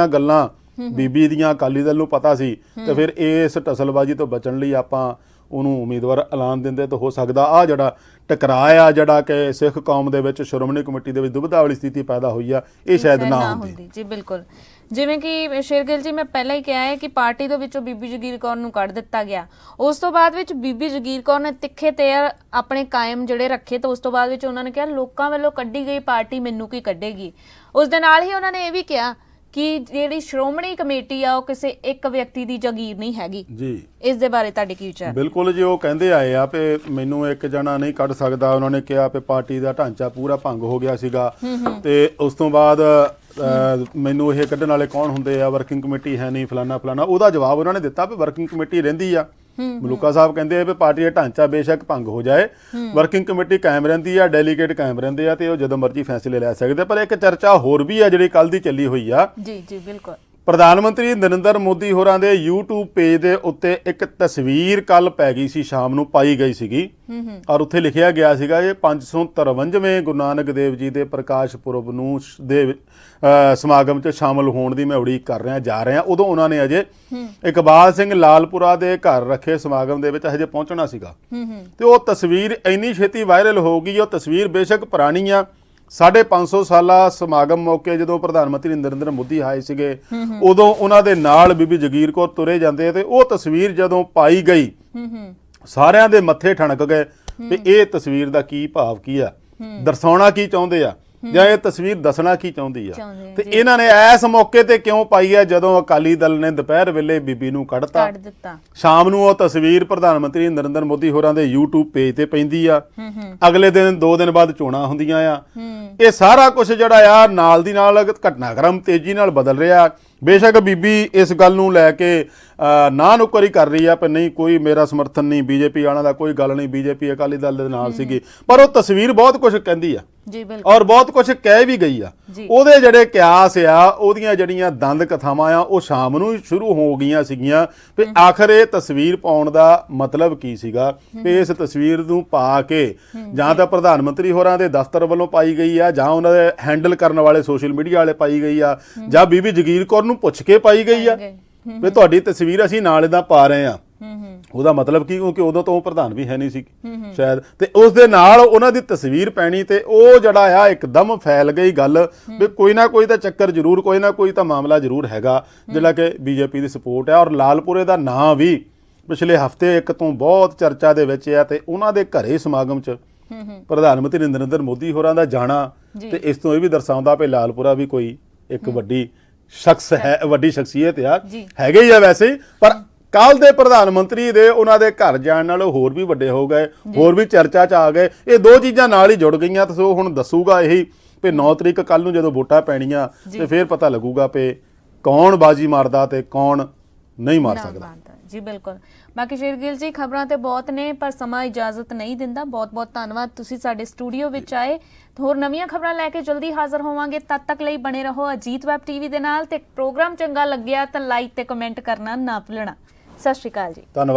ਗੱਲਾਂ ਬੀਬੀ ਦੀਆਂ ਅਕਾਲੀ ਦਲ ਨੂੰ ਪਤਾ ਸੀ ਤੇ ਫਿਰ ਇਸ ਟਸਲਬਾਜੀ ਤੋਂ ਬਚਣ ਲਈ ਆਪਾਂ ਉਹਨੂੰ ਉਮੀਦਵਾਰ ਐਲਾਨ ਦਿੰਦੇ ਤਾਂ ਹੋ ਸਕਦਾ ਆ ਜਿਹੜਾ ਟਕਰਾਅ ਆ, ਜਿਹੜਾ ਕਿ ਸਿੱਖ ਕੌਮ ਦੇ ਵਿੱਚ ਸ਼੍ਰੋਮਣੀ ਕਮੇਟੀ ਦੇ ਵਿੱਚ ਦੁਬਿਧਾ ਵਾਲੀ ਸਥਿਤੀ ਪੈਦਾ ਹੋਈ ਆ, ਇਹ ਸ਼ਾਇਦ ਨਾ ਹੁੰਦੀ। ਜੀ ਬਿਲਕੁਲ, ਜਿਵੇਂ ਕਿ ਸ਼ੇਰਗਿੱਲ ਜੀ ਮੈਂ ਪਹਿਲਾਂ ਹੀ ਕਿਹਾ ਹੈ ਕਿ ਪਾਰਟੀ ਦੇ ਵਿੱਚੋਂ ਬੀਬੀ ਜਗੀਰ ਕੌਰ ਨੂੰ ਕੱਢ ਦਿੱਤਾ ਗਿਆ। ਉਸ ਤੋਂ ਬਾਅਦ ਵਿੱਚ ਬੀਬੀ ਜਗੀਰ ਕੌਰ ਨੇ ਤਿੱਖੇ ਤੇਰ ਆਪਣੇ ਕਾਇਮ ਜਿਹੜੇ ਰੱਖੇ, ਤਾਂ ਉਸ ਤੋਂ ਬਾਅਦ ਵਿੱਚ ਉਹਨਾਂ ਨੇ ਕਿਹਾ ਲੋਕਾਂ ਵੱਲੋਂ ਕੱਢੀ ਗਈ ਪਾਰਟੀ ਮੈਨੂੰ ਕੀ ਕੱਢੇਗੀ। ਉਸ ਦੇ ਨਾਲ ਹੀ ਉਹਨਾਂ ਨੇ ਇਹ ਵੀ ਕਿਹਾ ਕਿ ਜਿਹੜੀ ਸ਼੍ਰੋਮਣੀ ਕਮੇਟੀ ਆ ਉਹ ਕਿਸੇ ਇੱਕ ਵਿਅਕਤੀ ਦੀ ਜਗੀਰ ਨਹੀਂ ਹੈਗੀ ਜੀ। ਇਸ ਦੇ ਬਾਰੇ ਤੁਹਾਡੇ ਕੀ ਵਿਚਾਰ? ਬਿਲਕੁਲ ਜੀ, ਉਹ ਕਹਿੰਦੇ ਆਏ ਆ ਵੀ ਮੈਨੂੰ ਇੱਕ ਜਣਾ ਨਹੀਂ ਕੱਢ ਸਕਦਾ। ਉਹਨਾਂ ਨੇ ਕਿਹਾ ਵੀ ਪਾਰਟੀ ਦਾ ਢਾਂਚਾ ਪੂਰਾ ਭੰਗ ਹੋ ਗਿਆ ਸੀਗਾ, ਤੇ ਉਸ ਤੋਂ ਬਾਅਦ ਮੈਨੂੰ ਇਹ ਕੱਢਣ ਵਾਲੇ ਕੌਣ ਹੁੰਦੇ ਆ, ਵਰਕਿੰਗ ਕਮੇਟੀ ਹੈ ਨਹੀਂ, ਫਲਾਨਾ ਫਲਾਨਾ। ਉਹਦਾ ਜਵਾਬ ਉਹਨਾਂ ਨੇ ਦਿੱਤਾ ਵੀ ਵਰਕਿੰਗ ਕਮੇਟੀ ਰਹਿੰਦੀ ਆ। ਮਲੂਕਾ ਸਾਹਿਬ ਕਹਿੰਦੇ ਆ ਵੀ ਪਾਰਟੀ ਦਾ ਢਾਂਚਾ ਬੇਸ਼ੱਕ ਭੰਗ ਹੋ ਜਾਏ, ਵਰਕਿੰਗ ਕਮੇਟੀ ਕਾਇਮ ਰਹਿੰਦੀ ਆ, ਡੈਲੀਗੇਟ ਕਾਇਮ ਰਹਿੰਦੇ ਆ, ਤੇ ਉਹ ਜਦੋਂ ਮਰਜ਼ੀ ਫੈਸਲੇ ਲੈ ਸਕਦੇ। ਪਰ ਇੱਕ ਚਰਚਾ ਹੋਰ ਵੀ ਆ ਜਿਹੜੀ ਕੱਲ ਦੀ ਚੱਲੀ ਹੋਈ ਆ। ਜੀ ਜੀ ਬਿਲਕੁਲ। ਪ੍ਰਧਾਨ ਮੰਤਰੀ ਨਰਿੰਦਰ ਮੋਦੀ ਹੋਰਾਂ ਦੇ YouTube ਪੇਜ ਦੇ ਉੱਤੇ ਇੱਕ ਤਸਵੀਰ ਕੱਲ ਪੈ ਗਈ ਸੀ, ਸ਼ਾਮ ਨੂੰ ਪਾਈ ਗਈ ਸੀਗੀ, ਔਰ ਉੱਥੇ ਲਿਖਿਆ ਗਿਆ ਸੀਗਾ ਇਹ 553ਵੇਂ ਗੁਰੂ ਨਾਨਕ ਦੇਵ ਜੀ ਦੇ ਪ੍ਰਕਾਸ਼ ਪੁਰਬ ਨੂੰ ਦੇ ਸਮਾਗਮ 'ਚ ਸ਼ਾਮਲ ਹੋਣ ਦੀ ਮੈਂ ਉਡੀਕ ਕਰ ਰਿਹਾ ਜਾ ਰਿਹਾ। ਉਦੋਂ ਉਹਨਾਂ ਨੇ ਅਜੇ ਇਕਬਾਲ ਸਿੰਘ ਲਾਲਪੁਰਾ ਦੇ ਘਰ ਰੱਖੇ ਸਮਾਗਮ ਦੇ ਵਿੱਚ ਹਜੇ ਪਹੁੰਚਣਾ ਸੀਗਾ, ਤੇ ਉਹ ਤਸਵੀਰ ਇੰਨੀ ਛੇਤੀ ਵਾਇਰਲ ਹੋ ਗਈ। ਉਹ ਤਸਵੀਰ ਬੇਸ਼ੱਕ ਪੁਰਾਣੀ ਆ, 550 ਸਾਲਾ ਸਮਾਗਮ ਮੌਕੇ ਜਦੋਂ ਪ੍ਰਧਾਨ ਮੰਤਰੀ ਨਰਿੰਦਰ ਮੋਦੀ ਆਏ ਸੀਗੇ ਉਦੋਂ ਉਹਨਾਂ ਦੇ ਨਾਲ ਬੀਬੀ ਜਗੀਰ ਕੌਰ ਤੁਰੇ ਜਾਂਦੇ, ਤੇ ਉਹ ਤਸਵੀਰ ਜਦੋਂ ਪਾਈ ਗਈ ਸਾਰਿਆਂ ਦੇ ਮੱਥੇ ਠਣਕ ਗਏ ਵੀ ਇਹ ਤਸਵੀਰ ਦਾ ਕੀ ਭਾਵ ਕੀ ਆ, ਦਰਸਾਉਣਾ ਕੀ ਚਾਹੁੰਦੇ ਆ। ਜਾਂ ਇਹ ਤਸਵੀਰ ਦੱਸਣਾ ਕੀ ਚਾਹੁੰਦੀ ਆ ਚਾਹੁੰਦੇ ਆ, ਤੇ ਇਹਨਾਂ ਨੇ ਇਸ ਮੌਕੇ ਤੇ ਕਿਉਂ ਪਾਈ ਹੈ ਜਦੋਂ ਅਕਾਲੀ ਦਲ ਨੇ ਦੁਪਹਿਰ ਵੇਲੇ ਬੀਬੀ ਨੂੰ ਕੱਢਤਾ। ਕੱਢ ਦਿੱਤਾ। ਸ਼ਾਮ ਨੂੰ ਉਹ ਤਸਵੀਰ ਪ੍ਰਧਾਨ ਮੰਤਰੀ ਨਰਿੰਦਰ ਮੋਦੀ ਹੋਰਾਂ ਦੇ YouTube ਪੇਜ ਤੇ ਪੈਂਦੀ ਆ। ਅਗਲੇ ਦਿਨ 2 ਦਿਨ ਬਾਅਦ ਚੋਣਾਂ ਹੁੰਦੀਆਂ ਆ। ਇਹ ਸਾਰਾ ਕੁਝ ਜਿਹੜਾ ਆ ਨਾਲ ਦੀ ਨਾਲ ਘਟਨਾਕ੍ਰਮ ਤੇਜ਼ੀ ਨਾਲ ਬਦਲ ਰਿਹਾ। ਬੇਸ਼ੱਕ ਬੀਬੀ ਇਸ ਗੱਲ ਨੂੰ ਲੈ ਕੇ ਨਾ ਨੁਕਰੀ ਕਰ ਰਹੀ ਆ ਪਰ ਨਹੀਂ ਕੋਈ ਮੇਰਾ ਸਮਰਥਨ ਨਹੀਂ, ਬੀਜੇਪੀ ਆਣਾ ਦਾ ਕੋਈ ਗੱਲ ਨਹੀਂ, ਬੀਜੇਪੀ ਅਕਾਲੀ ਦਲ ਦੇ ਨਾਲ ਸੀਗੀ, ਪਰ ਉਹ ਤਸਵੀਰ ਬਹੁਤ ਕੁਝ ਕਹਿੰਦੀ ਆ ਜੀ ਬਿਲਕੁਲ, ਔਰ ਬਹੁਤ ਕੁਝ ਕਹਿ ਵੀ ਗਈ ਆ। ਉਹਦੇ ਜਿਹੜੇ ਕਿਆਸ ਆ, ਉਹਦੀਆਂ ਜਿਹੜੀਆਂ ਦੰਦ ਕਥਾਵਾਂ ਆ, ਉਹ ਸ਼ਾਮ ਨੂੰ ਸ਼ੁਰੂ ਹੋ ਗਈਆਂ ਸੀਗੀਆਂ ਵੀ ਆਖਰ ਇਹ ਤਸਵੀਰ ਪਾਉਣ ਦਾ ਮਤਲਬ ਕੀ ਸੀਗਾ। ਤੇ ਇਸ ਤਸਵੀਰ ਨੂੰ ਪਾ ਕੇ ਜਾਂ ਤਾਂ ਪ੍ਰਧਾਨ ਮੰਤਰੀ ਹੋਰਾਂ ਦੇ ਦਫ਼ਤਰ ਵੱਲੋਂ ਪਾਈ ਗਈ ਆ, ਜਾਂ ਉਹਨਾਂ ਦੇ ਹੈਂਡਲ ਕਰਨ ਵਾਲੇ ਸੋਸ਼ਲ ਮੀਡੀਆ ਵਾਲੇ ਪਾਈ ਗਈ ਆ, ਜਾਂ ਬੀਬੀ ਜਗੀਰ ਕੌਰ ਨੂੰ ਪੁੱਛ ਕੇ ਪਾਈ ਗਈ ਆ ਵੀ ਤੁਹਾਡੀ ਤਸਵੀਰ ਅਸੀਂ ਨਾਲ ਇਦਾਂ ਪਾ ਰਹੇ ਆ। ਉਹਦਾ ਮਤਲਬ ਕੀ, ਕਿਉਂਕਿ ਉਦੋਂ ਤੋਂ ਉਹ ਪ੍ਰਧਾਨ ਵੀ ਹੈ ਨਹੀਂ ਸੀ ਸ਼ਾਇਦ, ਤੇ ਉਸ ਦੇ ਨਾਲ ਉਹਨਾਂ ਦੀ ਤਸਵੀਰ ਪੈਣੀ ਤੇ ਉਹ ਜਿਹੜਾ ਆ ਇੱਕਦਮ ਫੈਲ ਗਈ ਗੱਲ ਵੀ ਕੋਈ ਨਾ ਕੋਈ ਤਾਂ ਚੱਕਰ ਜ਼ਰੂਰ, ਕੋਈ ਨਾ ਕੋਈ ਤਾਂ ਮਾਮਲਾ ਜ਼ਰੂਰ ਹੈਗਾ ਜਿਹੜਾ ਕਿ ਬੀਜੇਪੀ ਦੀ ਸਪੋਰਟ ਹੈ। ਔਰ ਲਾਲਪੁਰੇ ਦਾ ਨਾਂ ਵੀ ਪਿਛਲੇ ਹਫ਼ਤੇ ਇੱਕ ਤੋਂ ਬਹੁਤ ਚਰਚਾ ਦੇ ਵਿੱਚ ਆ ਤੇ ਉਹਨਾਂ ਦੇ ਘਰੇ ਸਮਾਗਮ 'ਚ ਪ੍ਰਧਾਨ ਮੰਤਰੀ ਨਰਿੰਦਰ ਮੋਦੀ ਹੋਰਾਂ ਦਾ ਜਾਣਾ ਤੇ ਇਸ ਤੋਂ ਇਹ ਵੀ ਦਰਸਾਉਂਦਾ ਵੀ ਲਾਲਪੁਰਾ ਵੀ ਕੋਈ ਇੱਕ ਵੱਡੀ ਸ਼ਖਸ ਹੈ, ਵੱਡੀ ਸ਼ਖਸੀਅਤ ਆ, ਹੈਗੇ ਹੀ ਆ ਵੈਸੇ ਹੀ, ਪਰ ਕੱਲ ਦੇ ਪ੍ਰਧਾਨ ਮੰਤਰੀ ਦੇ ਉਹਨਾਂ ਦੇ ਘਰ ਜਾਣ ਨਾਲ ਹੋਰ ਵੀ ਵੱਡੇ ਹੋ ਗਏ, ਹੋਰ ਵੀ ਚਰਚਾ 'ਚ ਆ ਗਏ। ਇਹ ਦੋ ਚੀਜ਼ਾਂ ਨਾਲ ਹੀ ਜੁੜ ਗਈਆਂ ਤੇ ਸੋ ਹੁਣ ਦੱਸੂਗਾ ਇਹੀ ਵੀ 9 ਤਰੀਕ ਕੱਲ ਨੂੰ ਜਦੋਂ ਵੋਟਾਂ ਪੈਣੀਆਂ ਤੇ ਫਿਰ ਪਤਾ ਲੱਗੂਗਾ ਵੀ ਕੌਣ ਬਾਜੀ ਮਾਰਦਾ ਤੇ ਕੌਣ ਨਹੀਂ ਮਾਰ ਸਕਦਾ। ਜੀ ਬਿਲਕੁਲ। ਬਾਕੀ ਸ਼ੇਰਗਿੱਲ ਜੀ ਖਬਰਾਂ ਤੇ ਬਹੁਤ ਨੇ ਪਰ ਸਮਾਂ ਇਜਾਜ਼ਤ ਨਹੀਂ ਦਿੰਦਾ। ਬਹੁਤ ਬਹੁਤ ਧੰਨਵਾਦ ਤੁਸੀਂ ਸਾਡੇ ਸਟੂਡੀਓ ਵਿੱਚ ਆਏ। ਹੋਰ ਨਵੀਆਂ ਖਬਰਾਂ ਲੈ ਕੇ ਜਲਦੀ ਹਾਜ਼ਰ ਹੋਵਾਂਗੇ। ਤਦ ਤੱਕ ਲਈ ਬਣੇ ਰਹੋ ਅਜੀਤ ਵੈਬ ਟੀਵੀ ਦੇ ਨਾਲ ਤੇ ਪ੍ਰੋਗਰਾਮ ਚੰਗਾ ਲੱਗਿਆ ਤਾਂ ਲਾਈਕ ਤੇ ਕਮੈਂਟ ਕਰਨਾ ਨਾ ਭੁੱਲਣਾ। ਸਤਿ ਸ਼੍ਰੀ ਅਕਾਲ ਜੀ। ਧੰਨਵਾਦ।